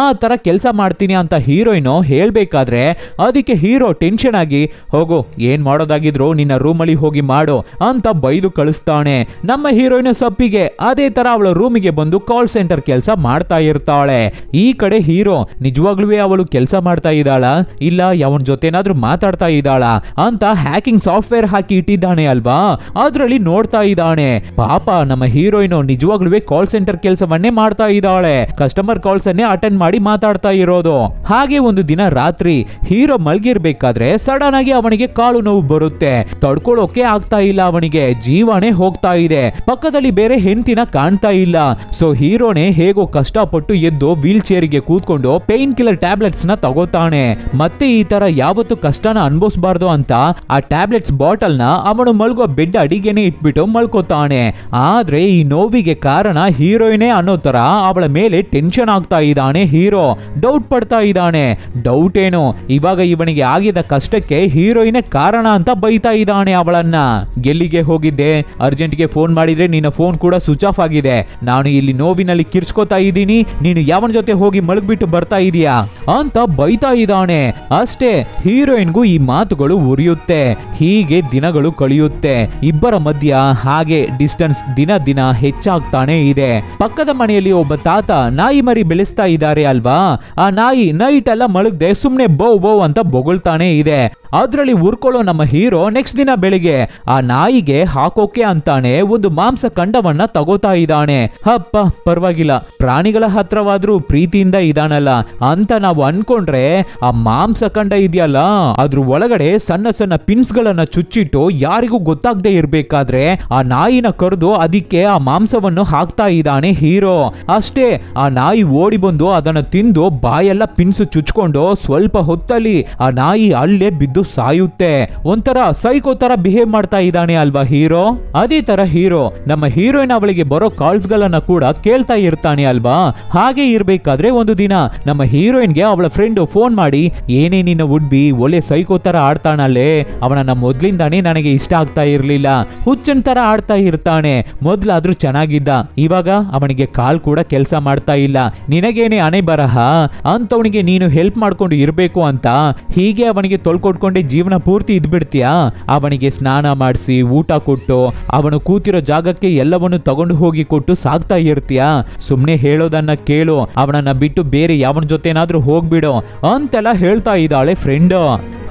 ಆ ತರ ಕೆಲಸ ಮಾಡ್ತೀನಿ ಅಂತ ಹೀರೋಯಿನ್ ಹೇಳ್ಬೇಕಾದ್ರೆ ಅದಕ್ಕೆ ಹೀರೋ ಟೆನ್ಷನ್ ಆಗಿ, ಹೋಗು ಏನ್ ಮಾಡೋದಾಗಿದ್ರು ನಿನ್ನ ರೂಮ್ ಅಲ್ಲಿ ಹೋಗಿ ಮಾಡು ಅಂತ ಬೈದು ಕಳಿಸ್ತಾನೆ. ನಮ್ಮ ಹೀರೋಯಿನ್ ಸಪ್ಪಿಗೆ ಅದೇ ತರ ಅವಳ ರೂಮಿಗೆ ಬಂದು ಕಾಲ್ ಸೆಂಟರ್ ಕೆಲಸ ಮಾಡ್ತಾ ಇರ್ತಾಳೆ. ಈ ಕಡೆ ಹೀರೋ ನಿಜವಾಗ್ಲೂ ಅವಳು ಕೆಲಸ ಮಾಡ್ತಾ ಇದ್ದಾಳ, ಇಲ್ಲ ಅವನ ಜೊತೆನಾದ್ರೂ ಮಾತಾಡ್ತಾ ಇದ್ದಾಳ ಅಂತ ಹ್ಯಾಕಿಂಗ್ ಸಾಫ್ಟ್ವೇರ್ ಹಾಕಿ ಇಟ್ಟಿದ್ದಾನೆ ಅಲ್ವಾ, ಅದ್ರಲ್ಲಿ ನೋಡ್ತಾ ಇದ್ದಾನೆ. ಪಾಪ ನಮ್ಮ ಹೀರೋಯಿನ್ ನಿಜವಾಗ್ಲೂ ಕಾಲ್ ಸೆಂಟರ್ ಕೆಲಸವನ್ನೇ ಮಾಡ್ತಾ ಇದ್ದಾಳೆ. ಕಸ್ಟಮರ್ ಕಾಲ್ಸ್ ಅನ್ನೇ ಅಟೆಂಡ್ ಮಾಡಿ ಮಾತಾಡ್ತಾ ಇರೋದು. ಹಾಗೆ ಒಂದು ದಿನ ರಾತ್ರಿ ಹೀರೋ ಮಲ್ಗಿರ್ಬೇಕಾದ್ರೆ ಸಡನ್ ಆಗಿ ಅವನಿಗೆ ಕಾಲು ನೋವು ಬರುತ್ತೆ. ತಡ್ಕೊಳ್ಳೋಕೆ ಆಗ್ತಾ ಇಲ್ಲ, ಅವನಿಗೆ ಜೀವನೇ ಹೋಗ್ತಾ ಇದೆ. ಪಕ್ಕದಲ್ಲಿ ಬೇರೆ ಹೆಂಡತಿನ ಕಾಣ್ತಾ ಇಲ್ಲ. ಸೊ ಹೀರೋನೇ ಹೇಗೋ ಕಷ್ಟಪಟ್ಟು ಎದ್ದು ವೀಲ್ ಚೇರಿಗೆ ಕೂತ್ಕೊಂಡು ಪೇನ್ ಕಿಲ್ಲರ್ ಟ್ಯಾಬ್ಲೆಟ್ಸ್ ನ ತಗೋತಾನೆ. ಮತ್ತೆ ಈ ತರ ಯಾವತ್ತು ಕಷ್ಟನ ಅನುಭವಿಸಬಾರ್ದು ಅಂತ ಆ ಟ್ಯಾಬ್ಲೆಟ್ಸ್ ಬಾಟಲ್ ನ ಅವನು ಮಲ್ಗೋ ಬೆಡ್ ಅಡಿಗೆನೆ ಇಟ್ಬಿಟ್ಟು ಮಲ್ಕೋತಾನೆ. ಆದ್ರೆ ಈ ನೋವಿಗೆ ಕಾರಣ ಹೀರೋಯಿನೇ ಅನ್ನೋ ತರ ಅವಳ ಮೇಲೆ ಟೆನ್ಷನ್ ಆಗ್ತಾ ಇದ್ದಾನೆ ಹೀರೋ. ಡೌಟ್ ಪಡ್ತಾ ಇದ್ದಾನೆ. ಡೌಟ್ ಏನು, ಇವಾಗ ಇವನಿಗೆ ಆಗಿದ ಕಷ್ಟಕ್ಕೆ ಹೀರೋಯಿನೇ ಕಾರಣ ಅಂತ ಬೈತಾ ಇದ್ದಾನೆ ಅವಳನ್ನ. ಎಲ್ಲಿಗೆ ಹೋಗಿದ್ದೆ, ಅರ್ಜೆಂಟ್ಗೆ ಫೋನ್ ಮಾಡಿದ್ರೆ ನಿನ್ನ ಫೋನ್ ಕೂಡ ಸ್ವಿಚ್ ಆಫ್ ಆಗಿದೆ, ನಾನು ಇಲ್ಲಿ ನೋವಿನಲ್ಲಿ ಕಿರ್ಚ್ಕೋತಾ ಇದ್ದೀನಿ, ನೀನು ಯಾವನ ಜೊತೆ ಹೋಗಿ ಮಲಗ್ಬಿಟ್ಟು ಬರ್ತಾ ಇದೀಯಾ ಅಂತ ಬೈತಾ ಇದ್ದಾನೆ. ಅಷ್ಟೇ ಹೀರೋಯಿನ್ಗೂ ಈ ಮಾತುಗಳು ಉರಿಯುತ್ತೆ. ಹೀಗೆ ದಿನಗಳು ಕಳೆಯುತ್ತೆ. ಇಬ್ಬರ ಮಧ್ಯ ಹಾಗೆ ಡಿಸ್ಟೆನ್ಸ್ ದಿನ ದಿನ ಹೆಚ್ಚಾಗ್ತಾನೆ ಇದೆ. ಪಕ್ಕದ ಮನೆಯಲ್ಲಿ ಒಬ್ಬ ತಾತ ನಾಯಿ ಮರಿ ಬೆಳೆಸ್ತಾ ಇದ್ದಾರೆ ಅಲ್ವಾ. ಆ ನಾಯಿ ನೈಟ್ ಎಲ್ಲ ಮಲಗದೆ ಸುಮ್ನೆ ಬೌ ಬೌ ಅಂತ ಬೊಗಳ್ತಾನೆ ಇದೆ. ಅದ್ರಲ್ಲಿ ಉರ್ಕೊಳ್ಳೋ ನಮ್ಮ ಹೀರೋ ನೆಕ್ಸ್ಟ್ ದಿನ ಬೆಳಿಗ್ಗೆ ಆ ನಾಯಿಗೆ ಹಾಕೋಕೆ ಅಂತಾನೆ ಒಂದು ಮಾಂಸ ಖಂಡವನ್ನ ತಗೋತಾ ಇದ್ದಾನೆ. ಹಪ್ಪ ಪರವಾಗಿಲ್ಲ, ಪ್ರಾಣಿಗಳ ಹತ್ರವಾದ್ರೂ ಪ್ರೀತಿಯಿಂದ ಇದಾನಲ್ಲ ಅಂತ ನಾವು ಅನ್ಕೊಂಡ್ರೆ ಆ ಮಾಂಸ ಖಂಡ ಇದೆಯಲ್ಲ ಅದ್ರ ಒಳಗಡೆ ಸಣ್ಣ ಸಣ್ಣ ಪಿನ್ಸ್ ಗಳನ್ನ ಚುಚ್ಚಿಟ್ಟು ಯಾರಿಗೂ ಗೊತ್ತಾಗದೆ ಇರ್ಬೇಕಾದ್ರೆ ಆ ನಾಯಿನ ಕರೆದು ಅದಕ್ಕೆ ಆ ಮಾಂಸವನ್ನು ಹಾಕ್ತಾ ಇದ್ದಾನೆ ಹೀರೋ. ಅಷ್ಟೇ ಆ ನಾಯಿ ಓಡಿ ಬಂದು ಅದನ್ನ ತಿಂದು ಬಾಯೆಲ್ಲ ಪಿನ್ಸ್ ಚುಚ್ಕೊಂಡು ಸ್ವಲ್ಪ ಹೊತ್ತಲ್ಲಿ ಆ ನಾಯಿ ಅಲ್ಲೇ ಬಿದ್ದು ಸಾಯುತ್ತೆ. ಒಂಥರ ಸೈಕೋ ತರ ಬಿಹೇವ್ ಮಾಡ್ತಾ ಇದ್ದಾನೆ ಅಲ್ವಾ ಹೀರೋ. ಅದೇ ತರ ಹೀರೋ ನಮ್ಮ ಹೀರೋಯಿನ್ ಅವಳಿಗೆ ಬರೋ ಕಾಲ್ಸ್ ಗಳನ್ನ ಕೂಡ ಕೇಳ್ತಾ ಇರ್ತಾನೆ ಅಲ್ವಾ. ಹಾಗೆ ಇರ್ಬೇಕಾದ್ರೆ ಒಂದು ದಿನ ನಮ್ಮ ಹೀರೋಯಿನ್ಗೆ ಅವಳ ಫ್ರೆಂಡ್ ಫೋನ್ ಮಾಡಿ, ಏನೇ ನಿನ್ನ ಉಡ್ಬಿ ಒಳ್ಳೆ ಸೈಕೋ ತರ ಆಡ್ತಾನಲ್ಲೇ, ಅವನನ್ನ ಮೊದ್ಲಿಂದಾನೇ ನನಗೆ ಇಷ್ಟ ಆಗ್ತಾ ಇರ್ಲಿಲ್ಲ, ಹುಚ್ಚನ್ ತರ ಆಡ್ತಾ ಇರ್ತಾನೆ, ಮೊದ್ಲಾದ್ರೂ ಚೆನ್ನಾಗಿದ್ದ, ಇವಾಗ ಅವನಿಗೆ ಕಾಲ್ ಕೂಡ ಕೆಲಸ ಮಾಡ್ತಾ ಇಲ್ಲ, ನಿನಗೇನೆ ಹಣೆ ಬರಹ ಅಂತವನಿಗೆ ನೀನು ಹೆಲ್ಪ್ ಮಾಡ್ಕೊಂಡು ಇರ್ಬೇಕು ಅಂತ ಹೀಗೆ ಅವನಿಗೆ ತೊಳ್ಕೊಟ್ಕೊಂಡೆ ಜೀವನ ಪೂರ್ತಿ ಇದ್ಬಿಡ್ತೀಯಾ. ಅವನಿಗೆ ಸ್ನಾನ ಮಾಡಿಸಿ ಊಟ ಕೊಟ್ಟು ಅವನು ಕೂತಿರೋ ಜಾಗಕ್ಕೆ ಎಲ್ಲವನ್ನು ತಗೊಂಡು ಹೋಗಿ ಕೊಟ್ಟು ಸಾಕ್ತಾ ಇರ್ತೀಯಾ. ಸುಮ್ನೆ ಹೇಳೋದನ್ನ ಕೇಳು, ಅವನನ್ನ ಬಿಟ್ಟು ಬೇರೆ ಯಾವನ ಜೊತೆನಾದ್ರೂ ಹೋಗ್ಬಿಡು ಅಂತೆಲ್ಲ ಹೇಳ್ತಾ ಇದ್ದಾಳೆ ಫ್ರೆಂಡ್.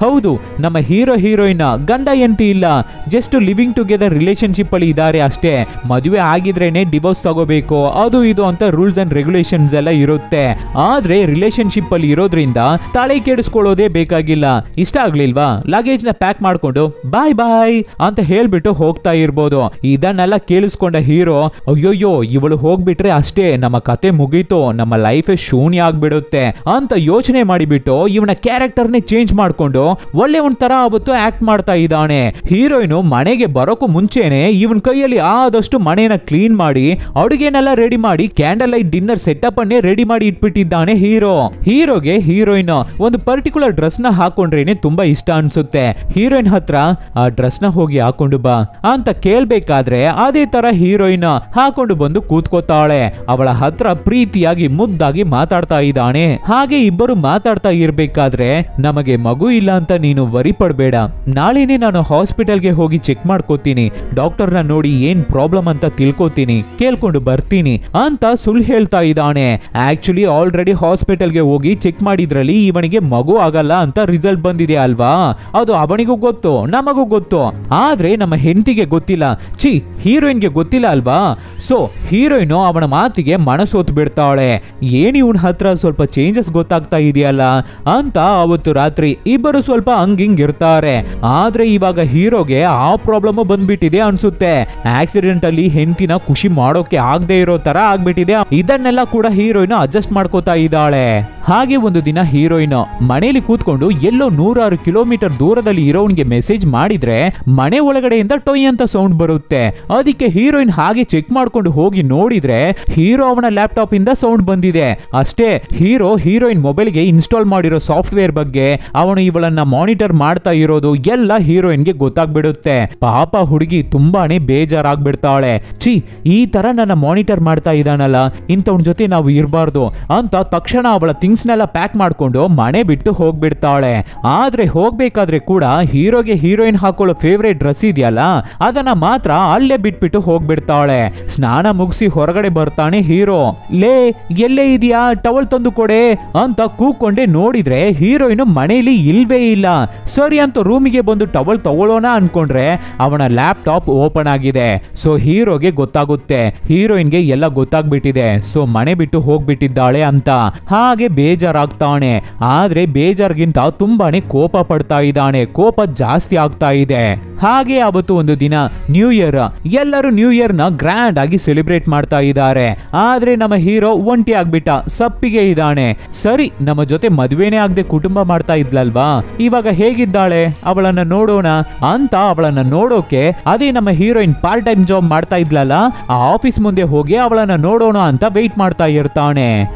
ಹೌದು, ನಮ್ಮ ಹೀರೋ ಹೀರೋಯಿನ್ ಗಂಡ ಹೆಂಡತಿ ಇಲ್ಲ, ಜಸ್ಟ್ ಲಿವಿಂಗ್ ಟುಗೆದರ್ ರಿಲೇಶನ್ಶಿಪ್ ಅಲ್ಲಿ ಇದ್ದಾರೆ ಅಷ್ಟೇ. ಮದುವೆ ಆಗಿದ್ರೇನೆ ಡಿವೋರ್ಸ್ ತಗೋಬೇಕು ಅದು ಇದು ಅಂತ ರೂಲ್ಸ್ ಅಂಡ್ ರೆಗ್ಯುಲೇಷನ್ಸ್ ಎಲ್ಲ ಇರುತ್ತೆ. ಆದ್ರೆ ರಿಲೇಶನ್ಶಿಪ್ ಅಲ್ಲಿ ಇರೋದ್ರಿಂದ ತಲೆ ಕೆಡಿಸ್ಕೊಳ್ಳೋದೇ ಬೇಕಾಗಿಲ್ಲ. ಇಷ್ಟ ಆಗ್ಲಿಲ್ವಾ, ಲಗೇಜ್ ನ ಪ್ಯಾಕ್ ಮಾಡ್ಕೊಂಡು ಬಾಯ್ ಬಾಯ್ ಅಂತ ಹೇಳ್ಬಿಟ್ಟು ಹೋಗ್ತಾ ಇರ್ಬೋದು. ಇದನ್ನೆಲ್ಲ ಕೇಳಿಸ್ಕೊಂಡ ಹೀರೋ, ಅಯ್ಯೋಯ್ಯೋ ಇವಳು ಹೋಗ್ಬಿಟ್ರೆ ಅಷ್ಟೇ ನಮ್ಮ ಕತೆ ಮುಗೀತು, ನಮ್ಮ ಲೈಫ್ ಶೂನ್ಯ ಆಗ್ಬಿಡುತ್ತೆ ಅಂತ ಯೋಚನೆ ಮಾಡಿಬಿಟ್ಟು ಇವನ ಕ್ಯಾರೆಕ್ಟರ್ನೇ ಚೇಂಜ್ ಮಾಡ್ಕೊಂಡು ಒಳ್ಳೆ ಒಂಥರ ಅವತ್ತು ಆಕ್ಟ್ ಮಾಡ್ತಾ ಇದ್ದಾನೆ. ಹೀರೋಯಿನ್ ಮನೆಗೆ ಬರೋಕು ಮುಂಚೆನೆ ಇವನ್ ಕೈಯಲ್ಲಿ ಆದಷ್ಟು ಮನೆಯನ್ನ ಕ್ಲೀನ್ ಮಾಡಿ ಅಡುಗೆನೆಲ್ಲ ರೆಡಿ ಮಾಡಿ ಕ್ಯಾಂಡಲ್ ಲೈಟ್ ಡಿನ್ನರ್ ಸೆಟಪ್ ಅನ್ನೇ ರೆಡಿ ಮಾಡಿ ಇಟ್ಬಿಟ್ಟಿದ್ದಾನೆ ಹೀರೋ. ಹೀರೋಗೆ ಹೀರೋಯಿನ್ ಒಂದು ಪರ್ಟಿಕ್ಯುಲರ್ ಡ್ರೆಸ್ ನ ಹಾಕೊಂಡ್ರೇನೆ ತುಂಬಾ ಇಷ್ಟ ಅನ್ಸುತ್ತೆ. ಹೀರೋಯಿನ್ ಹತ್ರ ಆ ಡ್ರೆಸ್ ನ ಹೋಗಿ ಹಾಕೊಂಡು ಬಾ ಅಂತ ಕೇಳ್ಬೇಕಾದ್ರೆ ಅದೇ ತರ ಹೀರೋಯಿನ್ ಹಾಕೊಂಡು ಬಂದು ಕೂತ್ಕೋತಾಳೆ. ಅವಳ ಹತ್ರ ಪ್ರೀತಿಯಾಗಿ ಮುದ್ದಾಗಿ ಮಾತಾಡ್ತಾ ಇದ್ದಾನೆ. ಹಾಗೆ ಇಬ್ಬರು ಮಾತಾಡ್ತಾ ಇರ್ಬೇಕಾದ್ರೆ, ನಮಗೆ ಮಗು ಇಲ್ಲ ಅಂತ ನೀನು ವರಿ ಪಡಬೇಡ, ನಾಳೆನೆ ನಾನು ಹಾಸ್ಪಿಟಲ್ಗೆ ಹೋಗಿ ಚೆಕ್ ಮಾಡ್ಕೋತೀನಿ, ಡಾಕ್ಟರ್ನ ನೋಡಿ ಏನ್ ಪ್ರಾಬ್ಲಮ್ ಅಂತ ತಿಳ್ಕೋತೀನಿ, ಕೇಳ್ಕೊಂಡು ಬರ್ತೀನಿ ಅಂತ ಸುಳ್ಳು ಹೇಳ್ತಾ ಇದ್ದಾನೆ. ಆಕ್ಚುಲಿ ಆಲ್ರೆಡಿ ಹಾಸ್ಪಿಟಲ್ಗೆ ಹೋಗಿ ಚೆಕ್ ಮಾಡಿದ್ರಲ್ಲಿ ಇವನಿಗೆ ಮಗು ಆಗಲ್ಲ ಅಂತ ರಿಸಲ್ಟ್ ಬಂದಿದೆ ಅಲ್ವಾ. ಅದು ಅವನಿಗೂ ಗೊತ್ತು ನಮಗೂ ಗೊತ್ತು, ಆದ್ರೆ ನಮ್ಮ ಹೆಂಡತಿಗೆ ಗೊತ್ತಿಲ್ಲ, ಛೀ ಹೀರೋಯಿನ್ಗೆ ಗೊತ್ತಿಲ್ಲ ಅಲ್ವಾ. ಸೊ ಹೀರೋಯಿನ್ ಅವನ ಮಾತಿಗೆ ಮನಸೋತ್ ಬಿಡ್ತಾಳೆ. ಏನ್ ಇವನ್ ಹತ್ರ ಸ್ವಲ್ಪ ಚೇಂಜಸ್ ಗೊತ್ತಾಗ್ತಾ ಇದೆಯಲ್ಲ ಅಂತ ಅವತ್ತು ರಾತ್ರಿ ಇಬ್ಬರು ಸ್ವಲ್ಪ ಹಂಗಿಂಗ್ ಇರ್ತಾರೆ. ಆದ್ರೆ ಇವಾಗ ಹೀರೋಗೆ ಆ ಪ್ರಾಬ್ಲಮ್ ಬಂದ್ಬಿಟ್ಟಿದೆ ಅನ್ಸುತ್ತೆ. ಆಕ್ಸಿಡೆಂಟ್ ಅಲ್ಲಿ ಹೆಂಡತಿನ ಖುಷಿ ಮಾಡೋಕೆ ಆಗದೆ ಇರೋ ತರ ಆಗ್ಬಿಟ್ಟಿದೆ. ಇದನ್ನೆಲ್ಲ ಕೂಡ ಹೀರೋಯಿನ್ ಅಡ್ಜಸ್ಟ್ ಮಾಡ್ಕೋತಾ ಇದ್ದಾಳೆ. ಹಾಗೆ ಒಂದು ದಿನ ಹೀರೋಯಿನ್ ಮನೆಯಲ್ಲಿ ಕೂತ್ಕೊಂಡು ಎಲ್ಲೋ 106 ಕಿಲೋಮೀಟರ್ ದೂರದಲ್ಲಿ ಇರೋನ್ಗೆ ಮೆಸೇಜ್ ಮಾಡಿದ್ರೆ ಮನೆ ಒಳಗಡೆಯಿಂದ ಟೊಯ್ ಅಂತ ಸೌಂಡ್ ಬರುತ್ತೆ. ಅದಕ್ಕೆ ಹೀರೋಯಿನ್ ಹಾಗೆ ಚೆಕ್ ಮಾಡ್ಕೊಂಡು ಹೋಗಿ ನೋಡಿದ್ರೆ ಹೀರೋ ಅವನ ಲ್ಯಾಪ್ಟಾಪ್ ಇಂದ ಸೌಂಡ್ ಬಂದಿದೆ. ಅಷ್ಟೇ ಹೀರೋ ಹೀರೋಯಿನ್ ಮೊಬೈಲ್ಗೆ ಇನ್ಸ್ಟಾಲ್ ಮಾಡಿರೋ ಸಾಫ್ಟ್ವೇರ್ ಬಗ್ಗೆ, ಅವನು ಇವಳನ್ನ ಮಾನಿಟರ್ ಮಾಡ್ತಾ ಇರೋದು ಎಲ್ಲ ಹೀರೋಯಿನ್ಗೆ ಗೊತ್ತಾಗ್ಬಿಡುತ್ತೆ. ಪಾಪ ಹುಡುಗಿ ತುಂಬಾನೇ ಬೇಜಾರಾಗ್ಬಿಡ್ತಾಳೆ. ಛೀ ಈ ತರ ನನ್ನ ಮಾನಿಟರ್ ಮಾಡ್ತಾ ಇದ್ದಾನಲ್ಲ, ಇಂಥವನ್ ಜೊತೆ ನಾವು ಇರಬಾರ್ದು ಅಂತ ತಕ್ಷಣ ಅವಳ ಥಿಂಗ್ಸ್ ನೆಲ್ಲ ಪ್ಯಾಕ್ ಮಾಡ್ಕೊಂಡು ಮನೆ ಬಿಟ್ಟು ಹೋಗ್ಬಿಡ್ತಾಳೆ. ಆದ್ರೆ ಹೋಗ್ಬೇಕಾದ್ರೆ ಕೂಡ ಹೀರೋಗೆ ಹೀರೋಯಿನ್ ಹಾಕೊಳ್ಳೋ ಫೇವ್ರೇಟ್ ಡ್ರೆಸ್ ಇದೆಯಲ್ಲ ಅದನ್ನ ಮಾತ್ರ ಅಲ್ಲೇ ಬಿಟ್ಬಿಟ್ಟು ಹೋಗ್ಬಿಡ್ತಾಳೆ. ಸ್ನಾನ ಮುಗಿಸಿ ಹೊರಗಡೆ ಬರ್ತಾನೆ ಹೀರೋ. ಲೇ ಎಲ್ಲೇ ಇದೆಯಾ, ಟವಲ್ ತಂದು ಕೊಡೆ ಅಂತ ಕೂಕೊಂಡೆ ನೋಡಿದ್ರೆ ಹೀರೋಯಿನ್ ಮನೆಯಲ್ಲಿ ಇಲ್ವೇ ಇಲ್ಲ. ಸರಿ ಅಂತ ರೂಮಿಗೆ ಬಂದು ಟವಲ್ ತಗೊಳ್ಳೋಣ ಅನ್ಕೊಂಡ್ರೆ ಅವನ ಲ್ಯಾಪ್ಟಾಪ್ ಓಪನ್ ಆಗಿದೆ. ಸೊ ಹೀರೋಗೆ ಗೊತ್ತಾಗುತ್ತೆ, ಹೀರೋಯಿನ್ಗೆ ಎಲ್ಲ ಗೊತ್ತಾಗ್ಬಿಟ್ಟಿದೆ, ಸೊ ಮನೆ ಬಿಟ್ಟು ಹೋಗ್ಬಿಟ್ಟಿದ್ದಾಳೆ ಅಂತ. ಹಾಗೆ ಬೇಜಾರಾಗ್ತಾನೆ. ಆದ್ರೆ ಬೇಜಾರ್ಗಿಂತ ತುಂಬಾನೇ ಕೋಪ ಪಡ್ತಾ ಇದ್ದಾನೆ. ಕೋಪ ಜಾಸ್ತಿ ಆಗ್ತಾ ಇದೆ. ಹಾಗೆ ಅವತ್ತು ಒಂದು ದಿನ ನ್ಯೂ ಇಯರ್, ಎಲ್ಲರೂ ನ್ಯೂ ಇಯರ್ ನ ಗ್ರ್ಯಾಂಡ್ ಆಗಿ ಸೆಲೆಬ್ರೇಟ್ ಮಾಡ್ತಾ ಇದ್ದಾರೆ. ಆದ್ರೆ ನಮ್ಮ ಹೀರೋ ಒಂಟಿ ಆಗ್ಬಿಟ್ಟ, ಸಪ್ಪಿಗೆ ಇದ್ದಾನೆ. ಸರಿ ನಮ್ಮ ಜೊತೆ ಮದುವೆನೇ ಆಗದೆ ಕುಟುಂಬ ಮಾಡ್ತಾ ಇದ್ಲಲ್ವಾ, ಇವಾಗ ಹೇಗಿದ್ದಾಳೆ ಅವಳನ್ನ ನೋಡೋಣ ಅಂತ ಅವಳನ್ನ ನೋಡೋಕೆ ಅದೇ ನಮ್ಮ ಹೀರೋಯಿನ್ ಪಾರ್ಟ್ ಟೈಮ್ ಜಾಬ್ ಮಾಡ್ತಾ ಇದ್ಲಲ್ಲ ಆ ಆಫೀಸ್ ಮುಂದೆ ಹೋಗಿ ಅವಳನ್ನ ನೋಡೋಣ ಅಂತ ವೆಯ್ಟ್ ಮಾಡ್ತಾ ಇರ್ತಾನೆ.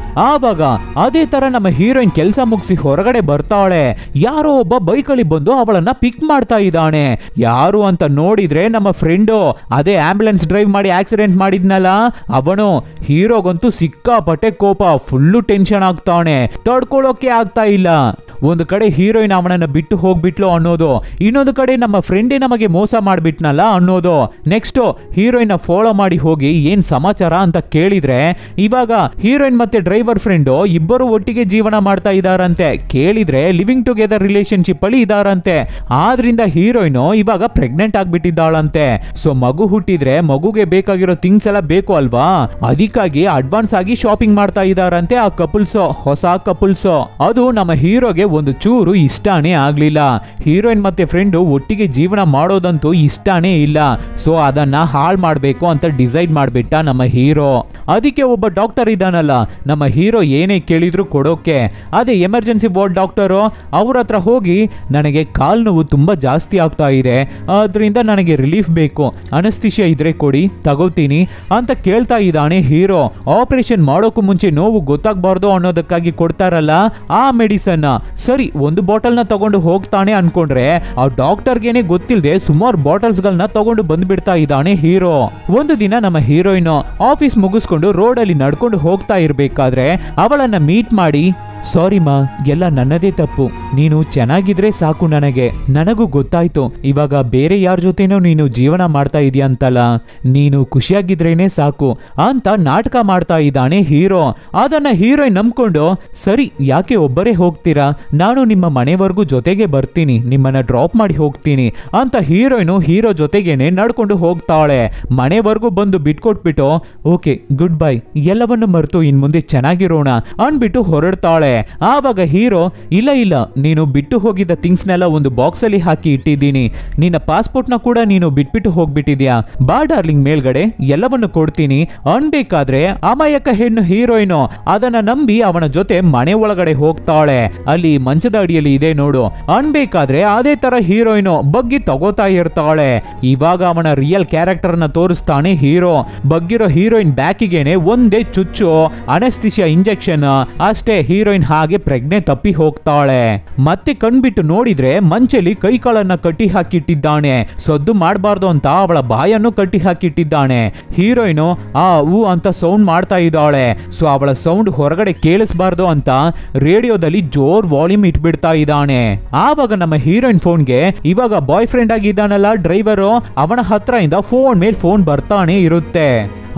ಆವಾಗ ಅದೇ ತರ ನಮ್ಮ ಹೀರೋಯಿನ್ ಕೆಲಸ ಮುಗಿಸಿ ಹೊರಗಡೆ ಬರ್ತಾಳೆ. ಯಾರೋ ಒಬ್ಬ ಬೈಕಲ್ಲಿ ಬಂದು ಅವಳನ್ನ ಪಿಕ್ ಮಾಡ್ತಾ ಇದ್ದಾನೆ. ಯಾರು ಅಂತ ನೋಡಿದ್ರೆ ನಮ್ಮ ಫ್ರೆಂಡು, ಅದೇ ಆಂಬ್ಯುಲೆನ್ಸ್ ಡ್ರೈವ್ ಮಾಡಿ ಆಕ್ಸಿಡೆಂಟ್ ಮಾಡಿದ್ನಲ್ಲ ಅವನು. ಹೀರೋಗಂತೂ ಸಿಕ್ಕಾಪಟ್ಟೆ ಕೋಪ, ಫುಲ್ಲು ಟೆನ್ಷನ್ ಆಗ್ತಾನೆ, ತಡ್ಕೊಳ್ಳೋಕೆ ಆಗ್ತಾ ಇಲ್ಲ. ಒಂದು ಕಡೆ ಹೀರೋಯಿನ್ ಅವನನ್ನ ಬಿಟ್ಟು ಹೋಗ್ಬಿಟ್ಲು ಅನ್ನೋದು, ಇನ್ನೊಂದು ಕಡೆ ನಮ್ಮ ಫ್ರೆಂಡೇ ನಮಗೆ ಮೋಸ ಮಾಡ್ಬಿಟ್ನಲ್ಲ ಅನ್ನೋದು. ನೆಕ್ಸ್ಟ್ ಹೀರೋಯಿನ್ ಫಾಲೋ ಮಾಡಿ ಹೋಗಿ ಏನ್ ಸಮಾಚಾರ ಅಂತ ಕೇಳಿದ್ರೆ ಇವಾಗ ಹೀರೋಯಿನ್ ಮತ್ತೆ ಡ್ರೈವರ್ ಫ್ರೆಂಡು ಇಬ್ಬರು ಒಟ್ಟಿಗೆ ಜೀವನ ಮಾಡ್ತಾ ಇದಾರಂತೆ. ಕೇಳಿದ್ರೆ ಲಿವಿಂಗ್ ಟುಗೆದರ್ ರಿಲೇಶನ್ಶಿಪ್ ಅಲ್ಲಿ ಇದಾರಂತೆ. ಆದ್ರಿಂದ ಹೀರೋಯಿನ್ ಇವಾಗ ಪ್ರೆಗ್ನೆಂಟ್ ಆಗ್ಬಿಟ್ಟಿದ್ದಾಳಂತೆ. ಸೊ ಮಗು ಹುಟ್ಟಿದ್ರೆ ಮಗುಗೆ ಬೇಕಾಗಿರೋ ಥಿಂಗ್ಸ್ ಎಲ್ಲ ಬೇಕು ಅಲ್ವಾ, ಅದಕ್ಕಾಗಿ ಅಡ್ವಾನ್ಸ್ ಆಗಿ ಶಾಪಿಂಗ್ ಮಾಡ್ತಾ ಇದಾರಂತೆ ಆ ಕಪಲ್ಸ್, ಹೊಸ ಕಪಲ್ಸ್. ಅದು ನಮ್ಮ ಹೀರೋಗೆ ಒಂದು ಚೂರು ಇಷ್ಟಾನೇ ಆಗ್ಲಿಲ್ಲ. ಹೀರೋಯಿನ್ ಮತ್ತೆ ಫ್ರೆಂಡು ಒಟ್ಟಿಗೆ ಜೀವನ ಮಾಡೋದಂತೂ ಇಷ್ಟಾನೇ ಇಲ್ಲ. ಸೊ ಅದನ್ನ ಹಾಳು ಮಾಡ್ಬೇಕು ಅಂತ ಡಿಸೈಡ್ ಮಾಡ್ಬಿಟ್ಟ ನಮ್ಮ ಹೀರೋ. ಅದಕ್ಕೆ ಒಬ್ಬ ಡಾಕ್ಟರ್ ಇದ್ದಾನಲ್ಲ ನಮ್ಮ ಹೀರೋ ಏನೇ ಕೇಳಿದ್ರು ಕೊಡೋಕೆ, ಅದೇ ಎಮರ್ಜೆನ್ಸಿ ವಾರ್ಡ್ ಡಾಕ್ಟರು, ಅವ್ರ ಹತ್ರ ಹೋಗಿ ನನಗೆ ಕಾಲ್ ನೋವು ತುಂಬಾ ಜಾಸ್ತಿ ಆಗ್ತಾ ಇದೆ, ಅದರಿಂದ ನನಗೆ ರಿಲೀಫ್ ಬೇಕು, ಅನಸ್ತಿಷಿಯಾ ಇದ್ರೆ ಕೊಡಿ ತಗೋತೀನಿ ಅಂತ ಕೇಳ್ತಾ ಇದ್ದಾನೆ ಹೀರೋ. ಆಪರೇಷನ್ ಮಾಡೋಕು ಮುಂಚೆ ನೋವು ಗೊತ್ತಾಗಬಾರ್ದು ಅನ್ನೋದಕ್ಕಾಗಿ ಕೊಡ್ತಾರಲ್ಲ ಆ ಮೆಡಿಸನ್. ಸರಿ ಒಂದು ಬಾಟಲ್ನ ತಗೊಂಡು ಹೋಗ್ತಾನೆ ಅನ್ಕೊಂಡ್ರೆ ಆ ಡಾಕ್ಟರ್ಗೆನೆ ಗೊತ್ತಿಲ್ಲದೆ ಸುಮಾರು ಬಾಟಲ್ಸ್ ಗಳನ್ನ ತಗೊಂಡು ಬಂದ್ಬಿಡ್ತಾ ಇದ್ದಾನೆ ಹೀರೋ. ಒಂದು ದಿನ ನಮ್ಮ ಹೀರೋಯಿನ್ ಆಫೀಸ್ ಮುಗಿಸ್ಕೊಂಡು ರೋಡ್ ಅಲ್ಲಿ ನಡ್ಕೊಂಡು ಹೋಗ್ತಾ ಇರ್ಬೇಕಾದ್ರೆ ಅವಳನ್ನ ಮೀಟ್ ಮಾಡಿ, ಸಾರಿ ಮಾ, ಎಲ್ಲ ನನ್ನದೇ ತಪ್ಪು, ನೀನು ಚೆನ್ನಾಗಿದ್ರೆ ಸಾಕು, ನನಗೂ ಗೊತ್ತಾಯ್ತು ಇವಾಗ ಬೇರೆ ಯಾರ ಜೊತೆನೋ ನೀನು ಜೀವನ ಮಾಡ್ತಾ ಇದೀಯ ಅಂತಲ್ಲ, ನೀನು ಖುಷಿಯಾಗಿದ್ರೇನೆ ಸಾಕು ಅಂತ ನಾಟಕ ಮಾಡ್ತಾ ಇದ್ದಾನೆ ಹೀರೋ. ಅದನ್ನ ಹೀರೋಯಿನ್ ನಂಬ್ಕೊಂಡು, ಸರಿ ಯಾಕೆ ಒಬ್ಬರೇ ಹೋಗ್ತೀರಾ, ನಾನು ನಿಮ್ಮ ಮನೆವರೆಗೂ ಜೊತೆಗೆ ಬರ್ತೀನಿ, ನಿಮ್ಮನ್ನ ಡ್ರಾಪ್ ಮಾಡಿ ಹೋಗ್ತೀನಿ ಅಂತ ಹೀರೋಯಿನು ಹೀರೋ ಜೊತೆಗೇನೆ ನಡ್ಕೊಂಡು ಹೋಗ್ತಾಳೆ. ಮನೆವರೆಗೂ ಬಂದು ಬಿಟ್ಕೊಟ್ಬಿಟ್ಟು ಓಕೆ ಗುಡ್ ಬೈ, ಎಲ್ಲವನ್ನು ಮರೆತು ಇನ್ ಮುಂದೆ ಚೆನ್ನಾಗಿರೋಣ ಅನ್ಬಿಟ್ಟು ಹೊರಡ್ತಾಳೆ. ಆವಾಗ ಹೀರೋ, ಇಲ್ಲ ನೀನು ಬಿಟ್ಟು ಹೋಗಿದ್ದ ಥಿಂಗ್ಸ್ನೆಲ್ಲ ಒಂದು ಬಾಕ್ಸ್ ಅಲ್ಲಿ ಹಾಕಿ ಇಟ್ಟಿದ್ದೀನಿ, ನಿನ್ನ ಪಾಸ್ಪೋರ್ಟ್ ನ ಕೂಡ ನೀನು ಬಿಟ್ಬಿಟ್ಟು ಹೋಗ್ಬಿಟ್ಟಿದ್ಯಾ, ಬಾ ಡಾರ್ಲಿಂಗ್ ಮೇಲ್ಗಡೆ ಎಲ್ಲವನ್ನು ಕೊಡ್ತೀನಿ ಅನ್ಬೇಕಾದ್ರೆ ಅಮಾಯಕ ಹೆಣ್ಣು ಹೀರೋಯಿನ್ ಅದನ್ನ ನಂಬಿ ಅವನ ಜೊತೆ ಮನೆ ಒಳಗಡೆ ಹೋಗ್ತಾಳೆ. ಅಲ್ಲಿ ಮಂಚದ ಅಡಿಯಲ್ಲಿ ಇದೆ ನೋಡು ಅನ್ಬೇಕಾದ್ರೆ ಅದೇ ತರ ಹೀರೋಯಿನ್ ಬಗ್ಗಿ ತಗೋತಾ ಇರ್ತಾಳೆ. ಇವಾಗ ಅವನ ರಿಯಲ್ ಕ್ಯಾರೆಕ್ಟರ್ ನ ತೋರಿಸ್ತಾನೆ ಹೀರೋ. ಬಗ್ಗಿರೋ ಹೀರೋಯಿನ್ ಬ್ಯಾಕಿಗೇನೆ ಒಂದೇ ಚುಚ್ಚು, ಅನಸ್ತಿಷಿಯಾ ಇಂಜೆಕ್ಷನ್ ಅಷ್ಟೇ. ಹೀರೋಯಿನ್ ಹಾಗೆ ಪ್ರಜ್ಞೆ ತಪ್ಪಿ ಹೋಗ್ತಾಳೆ. ಮತ್ತೆ ಕಣ್ಬಿಟ್ಟು ನೋಡಿದ್ರೆ ಮಂಚಲ್ಲಿ ಕೈ ಕಾಲನ್ನ ಕಟ್ಟಿ ಹಾಕಿಟ್ಟಿದ್ದಾನೆ, ಸದ್ದು ಮಾಡಬಾರ್ದು ಅಂತ ಅವಳ ಬಾಯನ್ನು ಕಟ್ಟಿ ಹಾಕಿಟ್ಟಿದ್ದಾನೆ. ಹೀರೋಯಿನ್ ಆ ಊ ಅಂತ ಸೌಂಡ್ ಮಾಡ್ತಾ ಇದ್ದಾಳೆ. ಸೊ ಅವಳ ಸೌಂಡ್ ಹೊರಗಡೆ ಕೇಳಿಸಬಾರ್ದು ಅಂತ ರೇಡಿಯೋದಲ್ಲಿ ಜೋರ್ ವಾಲ್ಯೂಮ್ ಇಟ್ಬಿಡ್ತಾ ಇದ್ದಾನೆ. ಆವಾಗ ನಮ್ಮ ಹೀರೋಯಿನ್ ಫೋನ್ಗೆ ಇವಾಗ ಬಾಯ್ ಫ್ರೆಂಡ್ ಆಗಿದ್ದಾನಲ್ಲ ಡ್ರೈವರು, ಅವನ ಹತ್ರ ಇಂದ ಫೋನ್ ಮೇಲೆ ಫೋನ್ ಬರ್ತಾನೆ ಇರುತ್ತೆ.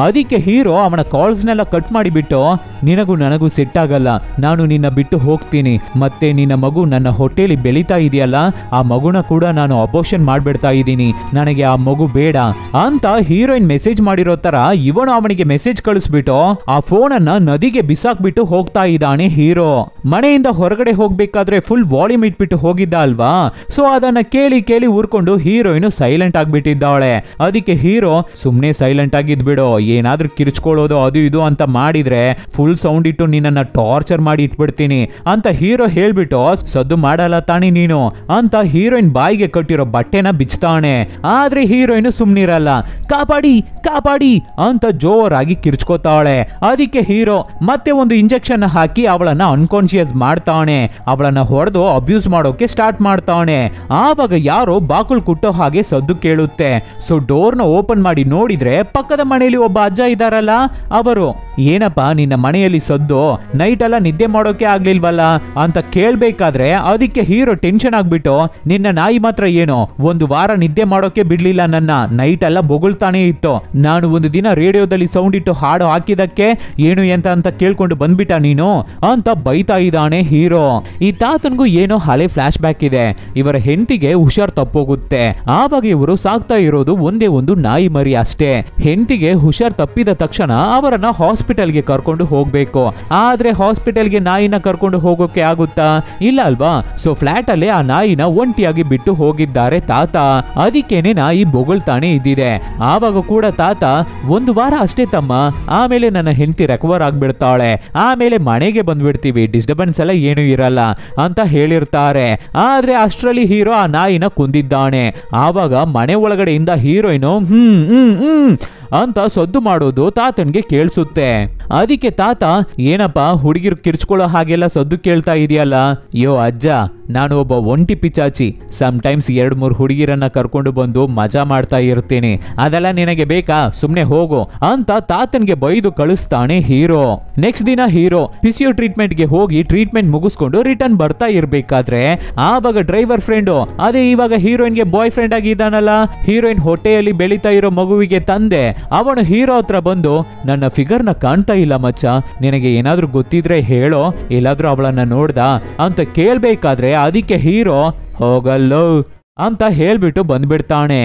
ಅದಕ್ಕೆ ಹೀರೋ ಅವನ ಕಾಲ್ಸ್ನೆಲ್ಲ ಕಟ್ ಮಾಡಿಬಿಟ್ಟು, ನಿನಗೂ ನನಗೂ ಸೆಟ್ ಆಗಲ್ಲ, ನಾನು ನಿನ್ನ ಬಿಟ್ಟು ಹೋಗ್ತೀನಿ, ಮತ್ತೆ ನಿನ್ನ ಮಗು ನನ್ನ ಹೊಟ್ಟೆಲಿ ಬೆಳೀತಾ ಇದೆಯಲ್ಲ ಆ ಮಗುನ ಕೂಡ ನಾನು ಅಬೋಷನ್ ಮಾಡ್ಬಿಡ್ತಾ ಇದ್ದೀನಿ, ನನಗೆ ಆ ಮಗು ಬೇಡ ಅಂತ ಹೀರೋಯಿನ್ ಮೆಸೇಜ್ ಮಾಡಿರೋ ತರ ಇವನು ಅವನಿಗೆ ಮೆಸೇಜ್ ಕಳಿಸ್ಬಿಟ್ಟು ಆ ಫೋನ್ ಅನ್ನ ನದಿಗೆ ಬಿಸಾಕ್ಬಿಟ್ಟು ಹೋಗ್ತಾ ಇದ್ದಾನೆ ಹೀರೋ. ಮನೆಯಿಂದ ಹೊರಗಡೆ ಹೋಗ್ಬೇಕಾದ್ರೆ ಫುಲ್ ವಾಲ್ಯೂಮ್ ಇಟ್ಬಿಟ್ಟು ಹೋಗಿದ್ದ ಅಲ್ವಾ, ಸೊ ಅದನ್ನ ಕೇಳಿ ಕೇಳಿ ಊರ್ಕೊಂಡು ಹೀರೋಯಿನ್ ಸೈಲೆಂಟ್ ಆಗ್ಬಿಟ್ಟಿದ್ದಾಳೆ. ಅದಕ್ಕೆ ಹೀರೋ, ಸುಮ್ನೆ ಸೈಲೆಂಟ್ ಆಗಿದ್ಬಿಡು, ಏನಾದ್ರೂ ಕಿರ್ಚ್ಕೊಳ್ಳೋದು ಅದು ಇದು ಅಂತ ಮಾಡಿದ್ರೆ ಫುಲ್ ಸೌಂಡ್ ಇಟ್ಟು ನಿನ್ನನ್ನ ಟಾರ್ಚರ್ ಮಾಡಿ ಇಟ್ಬಿಡ್ತೀನಿ ಅಂತ ಹೀರೋ ಹೇಳ್ಬಿಟ್ಟು, ಸದ್ದು ಮಾಡಲ್ಲ ತಾನಿ ನೀನು ಅಂತ ಹೀರೋಯಿನ್ ಬಾಯಿಗೆ ಕಟ್ಟಿರೋ ಬಟ್ಟೆನ ಬಿಚ್ತಾನೆ. ಆದ್ರೆ ಹೀರೋಯಿನ್ ಸುಮ್ನಿರಲ್ಲ, ಕಾಪಾಡಿ ಕಾಪಾಡಿ ಅಂತ ಜೋರಾಗಿ ಕಿರ್ಚ್ಕೋತಾಳೆ. ಅದಕ್ಕೆ ಹೀರೋ ಮತ್ತೆ ಒಂದು ಇಂಜೆಕ್ಷನ್ ಹಾಕಿ ಅವಳನ್ನ ಅನ್ಕಾನ್ಶಿಯಸ್ ಮಾಡ್ತಾನೆ. ಅವಳನ್ನ ಹೊಡೆದು ಅಬ್ಯೂಸ್ ಮಾಡೋಕೆ ಸ್ಟಾರ್ಟ್ ಮಾಡ್ತಾನೆ. ಆವಾಗ ಯಾರೋ ಬಾಕುಲ್ ಕುಟ್ಟೋ ಹಾಗೆ ಸದ್ದು ಕೇಳುತ್ತೆ. ಸೊ ಡೋರ್ನ ಓಪನ್ ಮಾಡಿ ನೋಡಿದ್ರೆ ಪಕ್ಕದ ಮನೆಯಲ್ಲಿ ಒಬ್ಬ ಅಜ್ಜ ಇದಾರಲ್ಲ ಅವರು, ಏನಪ್ಪ ನಿನ್ನ ಮನೆಯಲ್ಲಿ ಸದ್ದು, ನೈಟ್ ಎಲ್ಲ ನಿದ್ದೆ ಮಾಡೋಕೆ ಆಗ್ಲಿಲ್ವಲ್ಲ ಅಂತ ಕೇಳ್ಬೇಕಾದ್ರೆ ಅದಕ್ಕೆ ಹೀರೋ ಟೆನ್ಷನ್ ಆಗ್ಬಿಟ್ಟು, ನಿನ್ನ ನಾಯಿ ಮಾತ್ರ ಏನೋ ಒಂದು ವಾರ ನಿದ್ದೆ ಮಾಡೋಕೆ ಬಿಡ್ಲಿಲ್ಲ, ನನ್ನ ನೈಟ್ ಎಲ್ಲ ಬೊಗಳ್ತಾನೆ ಇತ್ತು, ನಾನು ಒಂದು ದಿನ ರೇಡಿಯೋದಲ್ಲಿ ಸೌಂಡ್ ಇಟ್ಟು ಹಾಡು ಹಾಕಿದಕ್ಕೆ ಏನು ಅಂತ ಕೇಳ್ಕೊಂಡು ಬಂದ್ಬಿಟ್ಟ ನೀನು ಅಂತ ಬೈತಾ ಇದ್ದಾನೆ ಹೀರೋ. ಈ ತಾತನ್ಗೂ ಏನೋ ಹಳೆ ಫ್ಲಾಶ್ ಬ್ಯಾಕ್ ಇದೆ, ಇವರ ಹೆಂಡತಿಗೆ ಹುಷಾರ್ ತಪ್ಪೋಗುತ್ತೆ. ಆವಾಗ ಇವರು ಸಾಕ್ತಾ ಇರೋದು ಒಂದೇ ಒಂದು ನಾಯಿ ಮರಿ ಅಷ್ಟೇ. ಹೆಂಡತಿಗೆ ಹುಷಾರ್ ಹುಷಾರ್ ತಪ್ಪಿದ ತಕ್ಷಣ ಅವರನ್ನ ಹಾಸ್ಪಿಟಲ್ಗೆ ಕರ್ಕೊಂಡು ಹೋಗ್ಬೇಕು. ಆದ್ರೆ ಹಾಸ್ಪಿಟಲ್ಗೆ ನಾಯಿನ ಕರ್ಕೊಂಡು ಹೋಗೋಕೆ ಆಗುತ್ತಾ? ಇಲ್ಲ ಅಲ್ವಾ? ಸೊ ಫ್ಲಾಟ್ ಅಲ್ಲೇ ಆ ನಾಯಿನ ಒಂಟಿಯಾಗಿ ಬಿಟ್ಟು ಹೋಗಿದ್ದಾರೆ ತಾತ. ಅದಕ್ಕೇನೆ ನಾಯಿ ಬೊಗಳ್ತಾನೆ ಇದ್ದಿದೆ. ಆವಾಗ ಕೂಡ ತಾತ, 1 ವಾರ ಅಷ್ಟೇ ತಮ್ಮ, ಆಮೇಲೆ ನನ್ನ ಹೆಂಡತಿ ರೆಕವರ್ ಆಗ್ಬಿಡ್ತಾಳೆ, ಆಮೇಲೆ ಮನೆಗೆ ಬಂದ್ಬಿಡ್ತೀವಿ, ಡಿಸ್ಟರ್ಬೆನ್ಸ್ ಎಲ್ಲ ಏನು ಇರಲ್ಲ ಅಂತ ಹೇಳಿರ್ತಾರೆ. ಆದ್ರೆ ಅಷ್ಟರಲ್ಲಿ ಹೀರೋ ಆ ನಾಯಿನ ಕೊಂದಿದ್ದಾನೆ. ಆವಾಗ ಮನೆ ಒಳಗಡೆಯಿಂದ ಹೀರೋಯಿನು ಅಂತ ಸದ್ದು ಮಾಡೋದು ತಾತನ್ಗೆ ಕೇಳಿಸುತ್ತೆ. ಅದಕ್ಕೆ ತಾತ, ಏನಪ್ಪ ಹುಡುಗಿರು ಕಿರ್ಚ್ಕೊಳ್ಳೋ ಹಾಗೆಲ್ಲ ಸದ್ದು ಕೇಳ್ತಾ ಇದೆಯಲ್ಲ? ಯೋ ಅಜ್ಜ, ನಾನು ಒಬ್ಬ ಒಂಟಿ ಪಿಚಾಚಿ, ಸಮ್ಟೈಮ್ಸ್ 2-3 ಹುಡುಗಿರನ್ನ ಕರ್ಕೊಂಡು ಬಂದು ಮಜಾ ಮಾಡ್ತಾ ಇರ್ತೀನಿ, ಅದೆಲ್ಲ ನಿನಗೆ ಬೇಕಾ? ಸುಮ್ನೆ ಹೋಗು ಅಂತ ತಾತನ್ಗೆ ಬೈದು ಕಳಿಸ್ತಾನೆ ಹೀರೋ. ನೆಕ್ಸ್ಟ್ ದಿನ ಹೀರೋ ಫಿಸಿಯೋ ಟ್ರೀಟ್ಮೆಂಟ್ಗೆ ಹೋಗಿ ಟ್ರೀಟ್ಮೆಂಟ್ ಮುಗಿಸ್ಕೊಂಡು ರಿಟರ್ನ್ ಬರ್ತಾ ಇರ್ಬೇಕಾದ್ರೆ ಆವಾಗ ಡ್ರೈವರ್ ಫ್ರೆಂಡು, ಅದೇ ಇವಾಗ ಹೀರೋಯಿನ್ಗೆ ಬಾಯ್ ಫ್ರೆಂಡ್ ಆಗಿದ್ದಾನಲ್ಲ, ಹೀರೋಯಿನ್ ಹೊಟ್ಟೆಯಲ್ಲಿ ಬೆಳೀತಾ ಇರೋ ಮಗುವಿಗೆ ತಂದೆ, ಅವನು ಹೀರೋ ಹತ್ರ ಬಂದು, ನನ್ನ ಫಿಗರ್ನ ಕಾಣ್ತಾ ಇಲ್ಲ ಮಚ್ಚ, ನಿನಗೆ ಏನಾದ್ರೂ ಗೊತ್ತಿದ್ರೆ ಹೇಳೋ, ಎಲ್ಲಾದ್ರೂ ಅವಳನ್ನ ನೋಡ್ದ ಅಂತ ಕೇಳ್ಬೇಕಾದ್ರೆ ಅದಕ್ಕೆ ಹೀರೋ, ಹೋಗಲ್ಲೋ ಅಂತ ಹೇಳ್ಬಿಟ್ಟು ಬಂದ್ಬಿಡ್ತಾನೆ.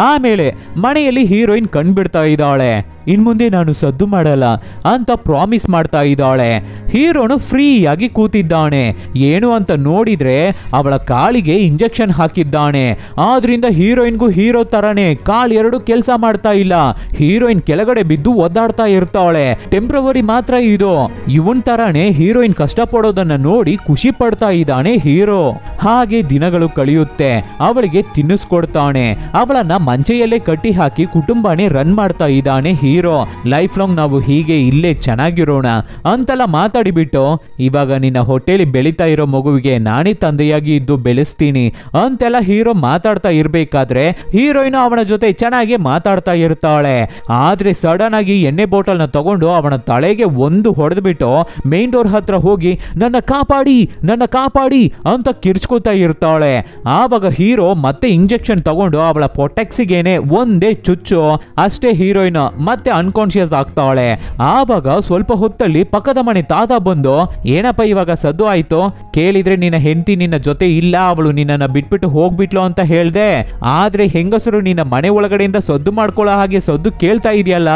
ಆಮೇಲೆ ಮನೆಯಲ್ಲಿ ಹೀರೋಯಿನ್ ಕಂಡ್ಬಿಡ್ತಾ ಇದ್ದಾಳೆ. ಇನ್ಮುಂದೆ ನಾನು ಸದ್ದು ಮಾಡಲ್ಲ ಅಂತ ಪ್ರಾಮಿಸ್ ಮಾಡ್ತಾ ಇದ್ದಾಳೆ. ಹೀರೋನು ಫ್ರೀ ಆಗಿ ಕೂತಿದ್ದಾನೆ. ಏನು ಅಂತ ನೋಡಿದ್ರೆ ಅವಳ ಕಾಲಿಗೆ ಇಂಜೆಕ್ಷನ್ ಹಾಕಿದ್ದಾನೆ. ಆದ್ರಿಂದ ಹೀರೋಯಿನ್ಗೂ ಹೀರೋ ತರನೇ ಕಾಲ್ 2 ಕೆಲಸ ಮಾಡ್ತಾ ಇಲ್ಲ. ಹೀರೋಯಿನ್ ಕೆಳಗಡೆ ಬಿದ್ದು ಒದ್ದಾಡ್ತಾ ಇರ್ತಾಳೆ. ಟೆಂಪ್ರವರಿ ಮಾತ್ರ ಇದು. ಇವನ್ ತರಾನೇ ಹೀರೋಯಿನ್ ಕಷ್ಟಪಡೋದನ್ನ ನೋಡಿ ಖುಷಿ ಪಡ್ತಾ ಇದ್ದಾನೆ ಹೀರೋ. ಹಾಗೆ ದಿನಗಳು ಕಳೆಯುತ್ತೆ. ಅವಳಿಗೆ ತಿನ್ನಿಸ್ಕೊಡ್ತಾನೆ. ಅವಳನ್ನ ಮಂಚೆಯಲ್ಲೇ ಕಟ್ಟಿ ಹಾಕಿ ಕುಟುಂಬನೇ ರನ್ ಮಾಡ್ತಾ ಇದ್ದಾನೆ ಹೀರೋ. ಲೈಫ್ ಲಾಂಗ್ ನಾವು ಹೀಗೆ ಇಲ್ಲೇ ಚೆನ್ನಾಗಿರೋಣ ಅಂತೆಲ್ಲ ಮಾತಾಡಿಬಿಟ್ಟು, ಇವಾಗ ನಿನ್ನ ಹೊಟ್ಟೆಲಿ ಬೆಳೀತಾ ಇರೋ ಮಗುವಿಗೆ ನಾನೇ ತಂದೆಯಾಗಿ ಇದ್ದು ಬೆಳೆಸ್ತೀನಿ ಅಂತೆಲ್ಲ ಹೀರೋ ಮಾತಾಡ್ತಾ ಇರ್ಬೇಕಾದ್ರೆ ಹೀರೋಯಿನ್ ಅವನ ಜೊತೆ ಚೆನ್ನಾಗಿ ಮಾತಾಡ್ತಾ ಇರ್ತಾಳೆ. ಆದ್ರೆ ಸಡನ್ ಆಗಿ ಎಣ್ಣೆ ಬಾಟಲ್ನ ತಗೊಂಡು ಅವನ ತಲೆಗೆ ಒಂದು ಹೊಡೆದ್ಬಿಟ್ಟು ಮೇನ್ ಡೋರ್ ಹತ್ರ ಹೋಗಿ ನನ್ನ ಕಾಪಾಡಿ ಅಂತ ಕಿರ್ಚ್ಕೋತಾ ಇರ್ತಾಳೆ. ಆವಾಗ ಹೀರೋ ಮತ್ತೆ ಇಂಜೆಕ್ಷನ್ ತಗೊಂಡು ಅವಳ ಪೊಟೆಕ್ಸಿಗೇನೆ ಒಂದೇ ಚುಚ್ಚು, ಅಷ್ಟೇ ಹೀರೋಯಿನ್ ಮತ್ತೆ ಅನ್ಕಾನ್ಶಿಯಸ್ ಆಗ್ತಾಳೆ. ಆವಾಗ ಸ್ವಲ್ಪ ಹೊತ್ತಲ್ಲಿ ಪಕ್ಕದ ಮನೆ ತಾತ ಬಂದು, ಏನಪ್ಪ ಇವಾಗ ಸದ್ದು ಆಯ್ತು? ಕೇಳಿದ್ರೆ ನಿನ್ನ ಹೆಂಡತಿ ನಿನ್ನ ಜೊತೆ ಇಲ್ಲ, ಅವಳು ನಿನ್ನನ್ನ ಬಿಟ್ಬಿಟ್ಟು ಹೋಗ್ಬಿಟ್ಲು ಅಂತ ಹೇಳ್ದೆ. ಆದ್ರೆ ಹೆಂಗಸರು ನಿನ್ನ ಮನೆ ಒಳಗಡೆಯಿಂದ ಸದ್ದು ಮಾಡ್ಕೊಳ್ಳೋ ಹಾಗೆ ಸದ್ದು ಕೇಳ್ತಾ ಇದೆಯಲ್ಲ,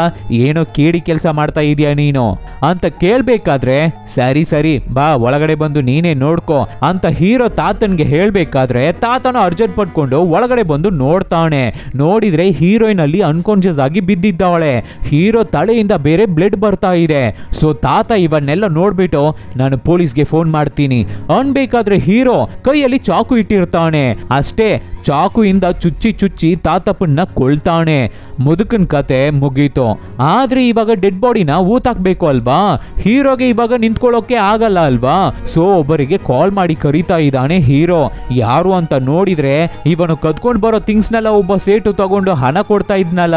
ಏನೋ ಕೇಡಿ ಕೆಲಸ ಮಾಡ್ತಾ ಇದೀಯ ನೀನು ಅಂತ ಕೇಳ್ಬೇಕಾದ್ರೆ, ಸರಿ ಬಾ ಒಳಗಡೆ ಬಂದು ನೀನೇ ನೋಡ್ಕೋ ಅಂತ ಹೀರೋ ತಾತನ್ಗೆ ಹೇಳ್ಬೇಕಾದ್ರೆ ತಾತನು ಅರ್ಜೆಂಟ್ ಪಟ್ಕೊಂಡು ಒಳಗಡೆ ಬಂದು ನೋಡ್ತಾನೆ. ನೋಡಿದ್ರೆ ಹೀರೋಯಿನ್ ಅಲ್ಲಿ ಅನ್ಕಾನ್ಶಿಯಸ್ ಆಗಿ ಬಿದ್ದಿದ್ದಾಳೆ. ಹೀರೋ ತಲೆಯಿಂದ ಬೇರೆ ಬ್ಲಡ್ ಬರ್ತಾ ಇದೆ. ಸೊ ತಾತ ಇವನ್ನೆಲ್ಲ ನೋಡ್ಬಿಟ್ಟು, ನಾನು ಪೊಲೀಸ್ಗೆ ಫೋನ್ ಮಾಡ್ತೀನಿ ಅನ್ಬೇಕಾದ್ರೆ ಹೀರೋ ಕೈಯಲ್ಲಿ ಚಾಕು ಇಟ್ಟಿರ್ತಾನೆ. ಅಷ್ಟೇ, ಚಾಕುಯಿಂದ ಚುಚ್ಚಿ ತಾತಪ್ಪನ್ನ ಕೊಳ್ತಾನೆ. ಮುದುಕನ್ ಕತೆ ಮುಗೀತು. ಆದ್ರೆ ಇವಾಗ ಡೆಡ್ ಬಾಡಿನ ಊತಾಕ್ಬೇಕು ಅಲ್ವಾ? ಹೀರೋಗೆ ಇವಾಗ ನಿಂತ್ಕೊಳ್ಳೋಕೆ ಆಗಲ್ಲ ಅಲ್ವಾ? ಸೊ ಒಬ್ಬರಿಗೆ ಕಾಲ್ ಮಾಡಿ ಕರೀತಾ ಇದ್ದಾನೆ ಹೀರೋ. ಯಾರು ಅಂತ ನೋಡಿದ್ರೆ ಇವನು ಕದ್ಕೊಂಡು ಬರೋ ಥಿಂಗ್ಸ್ನೆಲ್ಲ ಒಬ್ಬ ಸೇಟು ತಗೊಂಡು ಹಣ ಕೊಡ್ತಾ ಇದ್ನಲ್ಲ,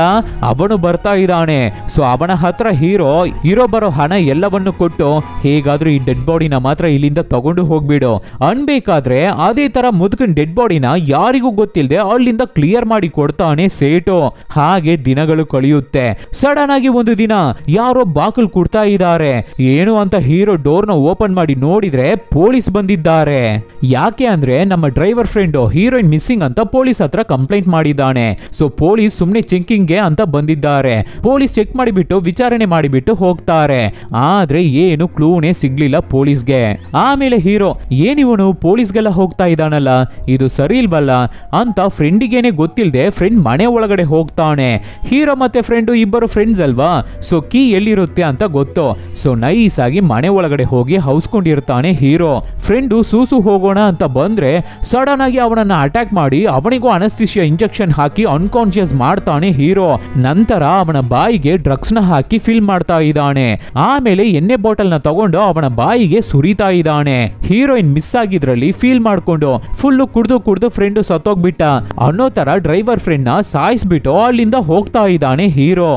ಅವನು ಬರ್ತಾ ಇದ್ದಾನೆ. ಸೊ ಅವನ ಹತ್ರ ಹೀರೋ ಬರೋ ಹಣ ಎಲ್ಲವನ್ನು ಕೊಟ್ಟು, ಹೇಗಾದ್ರೂ ಈ ಡೆಡ್ ಬಾಡಿನ ಮಾತ್ರ ಇಲ್ಲಿಂದ ತಗೊಂಡು ಹೋಗ್ಬಿಡು ಅನ್ಬೇಕಾದ್ರೆ ಅದೇ ತರ ಮುದುಕನ್ ಡೆಡ್ ಬಾಡಿನ ಯಾರಿಗೂ ಗೊತ್ತಿಲ್ಲದೆ ಅಲ್ಲಿಂದ ಕ್ಲಿಯರ್ ಮಾಡಿ ಕೊಡ್ತಾನೆ ಸೇಟು. ಹಾಗೆ ದಿನಗಳು ಕಳೆಯುತ್ತೆ. ಸಡನ್ ಆಗಿ ಒಂದು ದಿನ ಯಾರೋ ಬಾಕಲ್ ಕೊಡ್ತಾ ಇದ್ದಾರೆ. ಏನು ಅಂತ ಹೀರೋ ಡೋರ್ನ ಓಪನ್ ಮಾಡಿ ನೋಡಿದ್ರೆ ಪೊಲೀಸ್ ಬಂದಿದ್ದಾರೆ. ಯಾಕೆ ಅಂದ್ರೆ ನಮ್ಮ ಡ್ರೈವರ್ ಫ್ರೆಂಡ್ ಹೀರೋಯಿನ್ ಮಿಸ್ಸಿಂಗ್ ಅಂತ ಪೊಲೀಸ್ ಹತ್ರ ಕಂಪ್ಲೇಂಟ್ ಮಾಡಿದ್ದಾನೆ. ಸೊ ಪೊಲೀಸ್ ಸುಮ್ನೆ ಚೆಕಿಂಗ್ಗೆ ಅಂತ ಬಂದಿದ್ದಾರೆ. ಪೊಲೀಸ್ ಚೆಕ್ ಮಾಡಿಬಿಟ್ಟು ವಿಚಾರಣೆ ಮಾಡಿಬಿಟ್ಟು ಹೋಗ್ತಾರೆ. ಆದ್ರೆ ಏನು ಕ್ಲೂನೇ ಸಿಗ್ಲಿಲ್ಲ ಪೊಲೀಸ್ಗೆ. ಆಮೇಲೆ ಹೀರೋ, ಏನಿವನು ಪೊಲೀಸ್ಗೆಲ್ಲ ಹೋಗ್ತಾ ಇದ್ದಾನಲ್ಲ, ಇದು ಸರಿ ಇಲ್ವಲ್ಲ ಅಂತ ಫ್ರೆಂಡಿಗೇನೆ ಗೊತ್ತಿಲ್ಲದೆ ಫ್ರೆಂಡ್ ಮನೆ ಒಳಗಡೆ ಹೋಗ್ತಾನೆ. ಹೀರೋ ಮತ್ತೆ ಫ್ರೆಂಡು ಇಬ್ಬರು ಫ್ರೆಂಡ್ಸ್ ಅಲ್ವಾ? ಸೊ ಕೀ ಎಲ್ಲಿರುತ್ತೆ ಅಂತ ಗೊತ್ತು. ಸೊ ನೈಸ್ ಆಗಿ ಮನೆ ಒಳಗಡೆ ಹೋಗಿ ಹೌಸ್ಕೊಂಡಿರ್ತಾನೆ ಹೀರೋ. ಫ್ರೆಂಡು ಸೂಸು ಹೋಗೋಣ ಅಂತ ಬಂದ್ರೆ ಸಡನ್ ಆಗಿ ಅವನನ್ನ ಅಟ್ಯಾಕ್ ಮಾಡಿ ಅವನಿಗೂ ಅನಸ್ತಿಷಿಯಾ ಇಂಜೆಕ್ಷನ್ ಹಾಕಿ ಅನ್ಕಾನ್ಶಿಯಸ್ ಮಾಡ್ತಾನೆ ಹೀರೋ. ನಂತರ ಅವನ ಬಾಯಿಗೆ ಡ್ರಗ್ಸ್ ನ ಹಾಕಿ ಫಿಲ್ ಮಾಡ್ತಾ ಇದ್ದಾನೆ. ಆಮೇಲೆ ಎಣ್ಣೆ ಬಾಟಲ್ ನ ತಗೊಂಡು ಅವನ ಬಾಯಿಗೆ ಸುರಿತಾ ಇದ್ದಾನೆ. ಹೀರೋಯಿನ್ ಮಿಸ್ ಆಗಿದ್ರಲ್ಲಿ ಫೀಲ್ ಮಾಡ್ಕೊಂಡು ಫುಲ್ಲು ಕುಡ್ದು ಫ್ರೆಂಡು ಸತ್ತೋಗ್ಬಿಟ್ಟ ಅನ್ನೋ ತರ ಡ್ರೈವರ್ ಫ್ರೆಂಡ್ ನ ಸಾಯಿಸ್ಬಿಟ್ಟು ಅಲ್ಲಿಂದ ಹೋಗ್ತಾ ಇದ್ದಾನೆ ಹೀರೋ.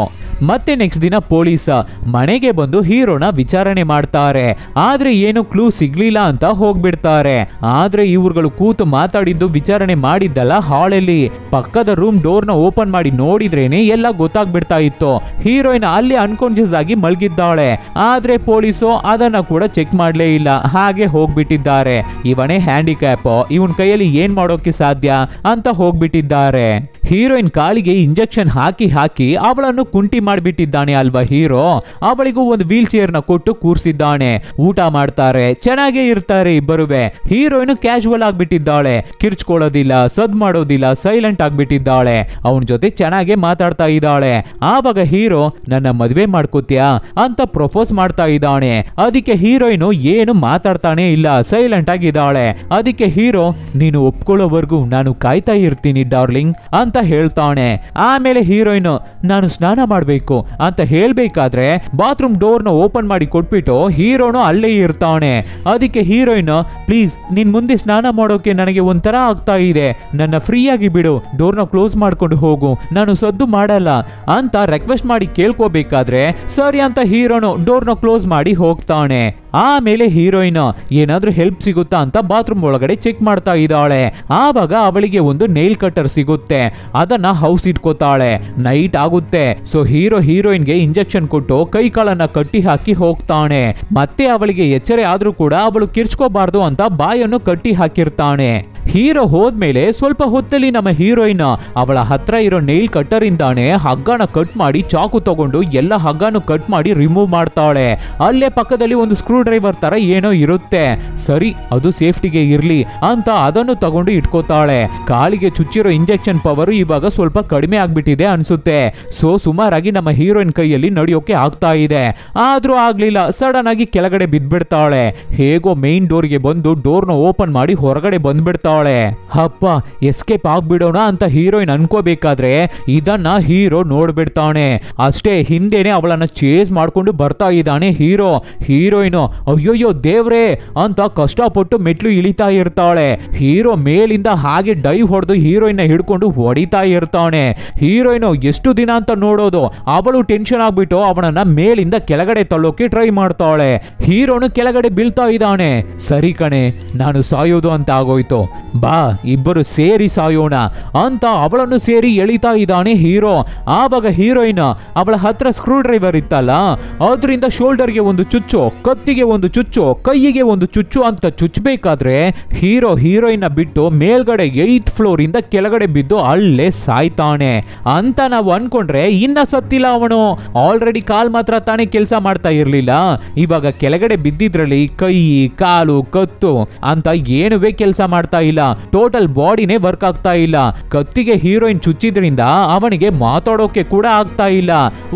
ಮತ್ತೆ ನೆಕ್ಸ್ಟ್ ದಿನ ಪೊಲೀಸ್ ಮನೆಗೆ ಬಂದು ಹೀರೋನ ವಿಚಾರಣೆ ಮಾಡ್ತಾರೆ. ಆದ್ರೆ ಏನು ಕ್ಲೂ ಸಿಗ್ಲಿಲ್ಲ ಅಂತ ಹೋಗ್ಬಿಡ್ತಾರೆ. ಆದ್ರೆ ಇವ್ರುಗಳು ಕೂತು ಮಾತಾಡಿದ್ದು ವಿಚಾರಣೆ ಮಾಡಿದ್ದಲ್ಲ ಹಾಳಲ್ಲಿ. ಪಕ್ಕದ ರೂಮ್ ಡೋರ್ ನ ಓಪನ್ ಮಾಡಿ ನೋಡಿದ್ರೇನೆ ಎಲ್ಲ ಗೊತ್ತಾಗ್ಬಿಡ್ತಾ ಇತ್ತು. ಹೀರೋಯಿನ್ ಅಲ್ಲಿ ಅನ್ಕಾನ್ಶಿಯಸ್ ಆಗಿ ಮಲ್ಗಿದ್ದಾಳೆ. ಆದ್ರೆ ಪೊಲೀಸು ಅದನ್ನ ಕೂಡ ಚೆಕ್ ಮಾಡ್ಲೇ ಇಲ್ಲ, ಹಾಗೆ ಹೋಗ್ಬಿಟ್ಟಿದ್ದಾರೆ. ಇವನೇ ಹ್ಯಾಂಡಿಕ್ಯಾಪ್, ಇವನ್ ಕೈಯಲ್ಲಿ ಏನ್ ಮಾಡೋಕೆ ಸಾಧ್ಯ ಅಂತ ಹೋಗ್ಬಿಟ್ಟಿದ್ದಾರೆ. ಹೀರೋಯಿನ್ ಕಾಲಿಗೆ ಇಂಜೆಕ್ಷನ್ ಹಾಕಿ ಅವಳನ್ನು ಕುಂಟಿ ಮಾಡಿಬಿಟ್ಟಿದ್ದಾನೆ ಅಲ್ವಾ ಹೀರೋ. ಅವಳಿಗೂ ಒಂದು ವೀಲ್ ಚೇರ್ ನ ಕೊಟ್ಟು ಕೂರ್ಸಿದ್ದಾನೆ. ಊಟ ಮಾಡ್ತಾರೆ, ಚೆನ್ನಾಗೇ ಇರ್ತಾರೆ ಇಬ್ಬರುವೆ. ಹೀರೋಯಿನ್ ಕ್ಯಾಶುವಲ್ ಆಗ್ಬಿಟ್ಟಿದ್ದಾಳೆ, ಕಿರ್ಚ್ಕೊಳ್ಳೋದಿಲ್ಲ, ಸದ್ ಮಾಡೋದಿಲ್ಲ, ಸೈಲೆಂಟ್ ಆಗ್ಬಿಟ್ಟಿದ್ದಾಳೆ. ಅವನ ಜೊತೆ ಚೆನ್ನಾಗೆ ಮಾತಾಡ್ತಾ ಇದ್ದಾಳೆ. ಆವಾಗ ಹೀರೋ ನನ್ನ ಮದ್ವೆ ಮಾಡ್ಕೋತ್ಯಾ ಅಂತ ಪ್ರಪೋಸ್ ಮಾಡ್ತಾ ಇದ್ದಾನೆ. ಅದಕ್ಕೆ ಹೀರೋಯಿನ್ ಏನು ಮಾತಾಡ್ತಾನೆ ಇಲ್ಲ, ಸೈಲೆಂಟ್ ಆಗಿದ್ದಾಳೆ. ಅದಕ್ಕೆ ಹೀರೋ ನೀನು ಒಪ್ಕೊಳ್ಳೋವರೆಗೂ ನಾನು ಕಾಯ್ತಾ ಇರ್ತೀನಿ ಡಾರ್ಲಿಂಗ್ ಅಂತ ಹೇಳ್ತಾನೆ. ಆಮೇಲೆ ಹೀರೋಯಿನ್ ನಾನು ಸ್ನಾನ ಮಾಡ್ಬೇಕು ಅಂತ ಹೇಳ್ಬೇಕಾದ್ರೆ ಬಾತ್ರೂಮ್ ಡೋರ್ ನ ಓಪನ್ ಮಾಡಿ ಕೊಟ್ಬಿಟ್ಟು ಹೀರೋನು ಅಲ್ಲೇ ಇರ್ತಾನೆ. ಅದಕ್ಕೆ ಹೀರೋಯಿನ್ ಪ್ಲೀಸ್ ನಿನ್ ಮುಂದೆ ಸ್ನಾನ ಮಾಡೋಕೆ ನನಗೆ ಒಂಥರ ಆಗ್ತಾ ಇದೆ, ನನ್ನ ಫ್ರೀ ಆಗಿ ಬಿಡು, ಡೋರ್ ನ ಕ್ಲೋಸ್ ಮಾಡ್ಕೊಂಡು ಹೋಗು, ನಾನು ಸದ್ದು ಮಾಡಲ್ಲ ಅಂತ ರಿಕ್ವೆಸ್ಟ್ ಮಾಡಿ ಕೇಳ್ಕೋಬೇಕಾದ್ರೆ ಸರಿ ಅಂತ ಹೀರೋನು ಡೋರ್ ನ ಕ್ಲೋಸ್ ಮಾಡಿ ಹೋಗ್ತಾನೆ. ಆಮೇಲೆ ಹೀರೋಯಿನ್ ಏನಾದ್ರೂ ಹೆಲ್ಪ್ ಸಿಗುತ್ತಾ ಅಂತ ಬಾತ್ರೂಮ್ ಒಳಗಡೆ ಚೆಕ್ ಮಾಡ್ತಾ ಇದ್ದಾಳೆ. ಆವಾಗ ಅವಳಿಗೆ ಒಂದು ನೈಲ್ ಕಟರ್ ಸಿಗುತ್ತೆ, ಅದನ್ನ ಹೌಸ್ ಇಟ್ಕೋತಾಳೆ. ನೈಟ್ ಆಗುತ್ತೆ. ಸೊ ಹೀರೋಯಿನ್ಗೆ ಇಂಜೆಕ್ಷನ್ ಕೊಟ್ಟು ಕೈ ಕಾಲನ್ನ ಕಟ್ಟಿ ಹಾಕಿ ಹೋಗ್ತಾನೆ. ಮತ್ತೆ ಅವಳಿಗೆ ಎಚ್ಚರ ಆದ್ರೂ ಕೂಡ ಅವಳು ಕಿರ್ಚ್ಕೋಬಾರ್ದು ಅಂತ ಬಾಯನ್ನು ಕಟ್ಟಿ ಹಾಕಿರ್ತಾನೆ. ಹೀರೋ ಹೋದ್ಮೇಲೆ ಸ್ವಲ್ಪ ಹೊತ್ತಲ್ಲಿ ನಮ್ಮ ಹೀರೋಯಿನ್ ಅವಳ ಹತ್ರ ಇರೋ ನೈಲ್ ಕಟ್ಟರ್ ಇಂದಾನೆ ಹಗ್ಗನ ಕಟ್ ಮಾಡಿ ಚಾಕು ತಗೊಂಡು ಎಲ್ಲ ಹಗ್ಗನು ಕಟ್ ಮಾಡಿ ರಿಮೂವ್ ಮಾಡ್ತಾಳೆ. ಅಲ್ಲೇ ಪಕ್ಕದಲ್ಲಿ ಒಂದು ಸ್ಕ್ರೂ ಡ್ರೈವರ್ ತರ ಏನೋ ಇರುತ್ತೆ. ಸರಿ ಅದು ಸೇಫ್ಟಿಗೆ ಇರ್ಲಿ ಅಂತ ಅದನ್ನು ತಗೊಂಡು ಇಟ್ಕೋತಾಳೆ. ಕಾಲಿಗೆ ಚುಚ್ಚಿರೋ ಇಂಜೆಕ್ಷನ್ ಪವರ್ ಇವಾಗ ಸ್ವಲ್ಪ ಕಡಿಮೆ ಆಗ್ಬಿಟ್ಟಿದೆ ಅನ್ಸುತ್ತೆ. ಸೊ ಸುಮಾರಾಗಿ ನಮ್ಮ ಹೀರೋಯಿನ್ ಕೈಯಲ್ಲಿ ನಡೆಯೋಕೆ ಆಗ್ತಾ ಇದೆ. ಆದ್ರೂ ಆಗ್ಲಿಲ್ಲ, ಸಡನ್ ಆಗಿ ಕೆಳಗಡೆ ಬಿದ್ಬಿಡ್ತಾಳೆ. ಹೇಗೋ ಮೇನ್ ಡೋರ್ಗೆ ಬಂದು ಡೋರ್ನ ಓಪನ್ ಮಾಡಿ ಹೊರಗಡೆ ಬಂದ್ಬಿಡ್ತಾಳೆ. ಅಪ್ಪ ಎಸ್ಕೇಪ್ ಆಗ್ಬಿಡೋಣ ಅಂತ ಹೀರೋಯಿನ್ ಅನ್ಕೋಬೇಕಾದ್ರೆ ಇದನ್ನ ಹೀರೋ ನೋಡ್ಬಿಡ್ತಾನೆ. ಅಷ್ಟೇ ಹಿಂದೆನೆ ಅವಳನ್ನ ಚೇಸ್ ಮಾಡ್ಕೊಂಡು ಬರ್ತಾ ಇದ್ದಾನೆ ಹೀರೋ. ಹೀರೋಯಿನ್ ಅಯ್ಯೋಯ್ಯೋ ದೇವ್ರೇ ಅಂತ ಕಷ್ಟಪಟ್ಟು ಮೆಟ್ಲು ಇಳಿತಾ ಇರ್ತಾಳೆ. ಹೀರೋ ಮೇಲಿಂದ ಹಾಗೆ ಡೈವ್ ಹೊಡೆದು ಹೀರೋಯಿನ್ ಹಿಡ್ಕೊಂಡು ಹೊಡಿತಾ ಇರ್ತಾನೆ. ಹೀರೋಯಿನ್ ಎಷ್ಟು ದಿನ ಅಂತ ನೋಡೋದು, ಅವಳು ಟೆನ್ಷನ್ ಆಗ್ಬಿಟ್ಟು ಅವನನ್ನ ಮೇಲಿಂದ ಕೆಳಗಡೆ ತಳ್ಳೋಕೆ ಟ್ರೈ ಮಾಡ್ತಾಳೆ. ಹೀರೋನು ಕೆಳಗಡೆ ಬೀಳ್ತಾ ಇದ್ದಾನೆ. ಸರಿ ಕಣೆ ನಾನು ಸಾಯೋದು ಅಂತ ಆಗೋಯ್ತು, ಬಾ ಇಬ್ಬರು ಸೇರಿ ಸಾಯೋಣ ಅಂತ ಅವಳನ್ನು ಸೇರಿ ಎಳಿತಾ ಇದ್ದಾನೆ ಹೀರೋ. ಆವಾಗ ಹೀರೋಯಿನ್ ಅವಳ ಹತ್ರ ಸ್ಕ್ರೂ ಡ್ರೈವರ್ ಇತ್ತಲ್ಲ, ಅದರಿಂದ ಶೋಲ್ಡರ್ಗೆ ಒಂದು ಚುಚ್ಚು, ಕತ್ತಿಗೆ ಒಂದು ಚುಚ್ಚು, ಕೈಯಿಗೆ ಒಂದು ಚುಚ್ಚು ಅಂತ ಚುಚ್ಚಬೇಕಾದ್ರೆ ಹೀರೋಯಿನ್ ಬಿಟ್ಟು ಮೇಲ್ಗಡೆ 8th ಫ್ಲೋರ್ ಇಂದ ಕೆಳಗಡೆ ಬಿದ್ದು ಅಲ್ಲೇ ಸಾಯ್ತಾನೆ ಅಂತ ನಾವು ಅನ್ಕೊಂಡ್ರೆ ಇನ್ನ ಸತ್ತಿಲ್ಲ ಅವನು. ಆಲ್ರೆಡಿ ಕಾಲ್ ಮಾತ್ರ ತಾನೇ ಕೆಲಸ ಮಾಡ್ತಾ ಇರ್ಲಿಲ್ಲ, ಇವಾಗ ಕೆಳಗಡೆ ಬಿದ್ದಿದ್ರಲ್ಲಿ ಕೈ ಕಾಲು ಕತ್ತು ಅಂತ ಏನುವೇ ಕೆಲಸ ಮಾಡ್ತಾ ಇಲ್ಲ. ಟೋಟಲ್ ಬಾಡಿನೇ ವರ್ಕ್ ಆಗ್ತಾ ಇಲ್ಲ. ಕತ್ತಿಗೆ ಹೀರೋಯಿನ್ ಚುಚ್ಚಿದ್ರಿಂದ ಅವನಿಗೆ ಮಾತಾಡೋಕೆ ಕೂಡ ಆಗ್ತಾ ಇಲ್ಲ.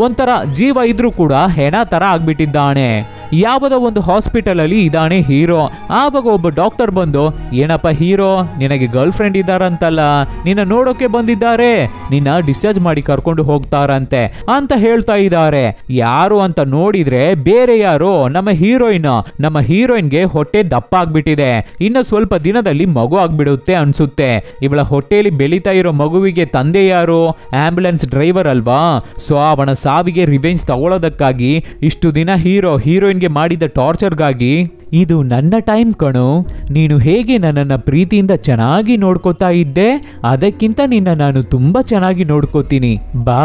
ಒಂಥರ ಜೀವ ಇದ್ರೂ ಕೂಡ ಹೆಣ ತರ ಆಗ್ಬಿಟ್ಟಿದ್ದಾನೆ. ಯಾವುದೋ ಒಂದು ಹಾಸ್ಪಿಟಲ್ ಅಲ್ಲಿ ಇದ್ದಾನೆ ಹೀರೋ. ಆವಾಗ ಒಬ್ಬ ಡಾಕ್ಟರ್ ಬಂದು ಏನಪ್ಪ ಹೀರೋ ನಿನಗೆ ಗರ್ಲ್ ಫ್ರೆಂಡ್ ಇದ್ದಾರಂತಲ್ಲ, ನಿನ್ನ ನೋಡೋಕೆ ಬಂದಿದ್ದಾರೆ, ನಿನ್ನ ಡಿಸ್ಚಾರ್ಜ್ ಮಾಡಿ ಕರ್ಕೊಂಡು ಹೋಗ್ತಾರಂತೆ ಅಂತ ಹೇಳ್ತಾ ಇದ್ದಾರೆ. ಯಾರು ಅಂತ ನೋಡಿದ್ರೆ ಬೇರೆ ಯಾರು, ನಮ್ಮ ಹೀರೋಯಿನ್ಗೆ ಹೊಟ್ಟೆ ದಪ್ಪ ಆಗ್ಬಿಟ್ಟಿದೆ. ಇನ್ನು ಸ್ವಲ್ಪ ದಿನದಲ್ಲಿ ಮಗು ಆಗ್ಬಿಡುತ್ತೆ ಅನ್ಸುತ್ತೆ. ಇವಳ ಹೊಟ್ಟೆಯಲ್ಲಿ ಬೆಳೀತಾ ಇರೋ ಮಗುವಿಗೆ ತಂದೆ ಯಾರು, ಆಂಬ್ಯುಲೆನ್ಸ್ ಡ್ರೈವರ್ ಅಲ್ವಾ. ಸೊ ಅವನ ಸಾವಿಗೆ ರಿವೆಂಜ್ ತಗೊಳ್ಳೋದಕ್ಕಾಗಿ ಇಷ್ಟು ದಿನ ಹೀರೋಯಿನ್ಗೆ ಮಾಡಿದ ಟಾರ್ಚರ್ಗಾಗಿ ಇದು ನನ್ನ ಟೈಮ್ ಕಣೋ, ನೀನು ಹೇಗೆ ನನ್ನನ್ನ ಪ್ರೀತಿಯಿಂದ ಚೆನ್ನಾಗಿ ನೋಡ್ಕೋತಾ ಇದ್ದೆ ಅದಕ್ಕಿಂತ ನಿನ್ನ ನಾನು ತುಂಬಾ ಚೆನ್ನಾಗಿ ನೋಡ್ಕೋತೀನಿ ಬಾ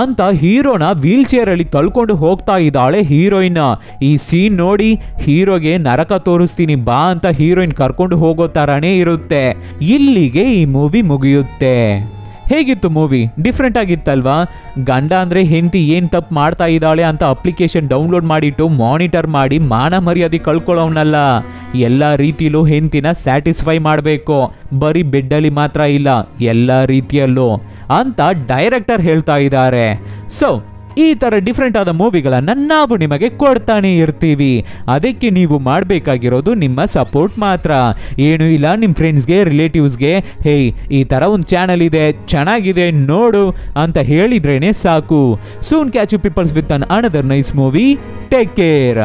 ಅಂತ ಹೀರೋನ ವೀಲ್ ಚೇರ್ ಅಲ್ಲಿ ತಳ್ಕೊಂಡು ಹೋಗ್ತಾ ಇದ್ದಾಳೆ ಹೀರೋಯಿನ್. ಈ ಸೀನ್ ನೋಡಿ ಹೀರೋಗೆ ನರಕ ತೋರಿಸ್ತೀನಿ ಬಾ ಅಂತ ಹೀರೋಯಿನ್ ಕರ್ಕೊಂಡು ಹೋಗೋ ತರಾನೇ ಇರುತ್ತೆ. ಇಲ್ಲಿಗೆ ಈ ಮೂವಿ ಮುಗಿಯುತ್ತೆ. ಹೇಗಿತ್ತು ಮೂವಿ? ಡಿಫ್ರೆಂಟ್ ಆಗಿತ್ತಲ್ವಾ? ಗಂಡ ಅಂದ್ರೆ ಹೆಂಡತಿ ಏನ್ ತಪ್ಪು ಮಾಡ್ತಾ ಇದ್ದಾಳೆ ಅಂತ ಅಪ್ಲಿಕೇಶನ್ ಡೌನ್ಲೋಡ್ ಮಾಡಿಟ್ಟು ಮಾನಿಟರ್ ಮಾಡಿ ಮಾನ ಮರ್ಯಾದೆ ಕಳ್ಕೊಳ್ಳೋನಲ್ಲ, ಎಲ್ಲ ರೀತಿಲೂ ಹೆಂಡತಿನ ಸ್ಯಾಟಿಸ್ಫೈ ಮಾಡಬೇಕು, ಬರೀ ಬೆಡ್ಡಲ್ಲಿ ಮಾತ್ರ ಇಲ್ಲ ಎಲ್ಲ ರೀತಿಯಲ್ಲೂ ಅಂತ ಡೈರೆಕ್ಟರ್ ಹೇಳ್ತಾ ಇದ್ದಾರೆ. ಸೊ ಈ ತರ ಡಿಫ್ರೆಂಟ್ ಆದ ಮೂವಿಗಳನ್ನ ನಾವು ನಿಮಗೆ ಕೊಡ್ತಾನೆ ಇರ್ತೀವಿ. ಅದಕ್ಕೆ ನೀವು ಮಾಡಬೇಕಾಗಿರೋದು ನಿಮ್ಮ ಸಪೋರ್ಟ್ ಮಾತ್ರ. ಏನು ಇಲ್ಲ, ನಿಮ್ಮ ಫ್ರೆಂಡ್ಸ್ಗೆ ರಿಲೇಟಿವ್ಸ್ಗೆ ಹೇಯ್ ಈ ತರ ಒಂದು ಚಾನಲ್ ಇದೆ ಚೆನ್ನಾಗಿದೆ ನೋಡು ಅಂತ ಹೇಳಿದ್ರೇನೆ ಸಾಕು. Soon catch you peoples with an another nice movie. Take care.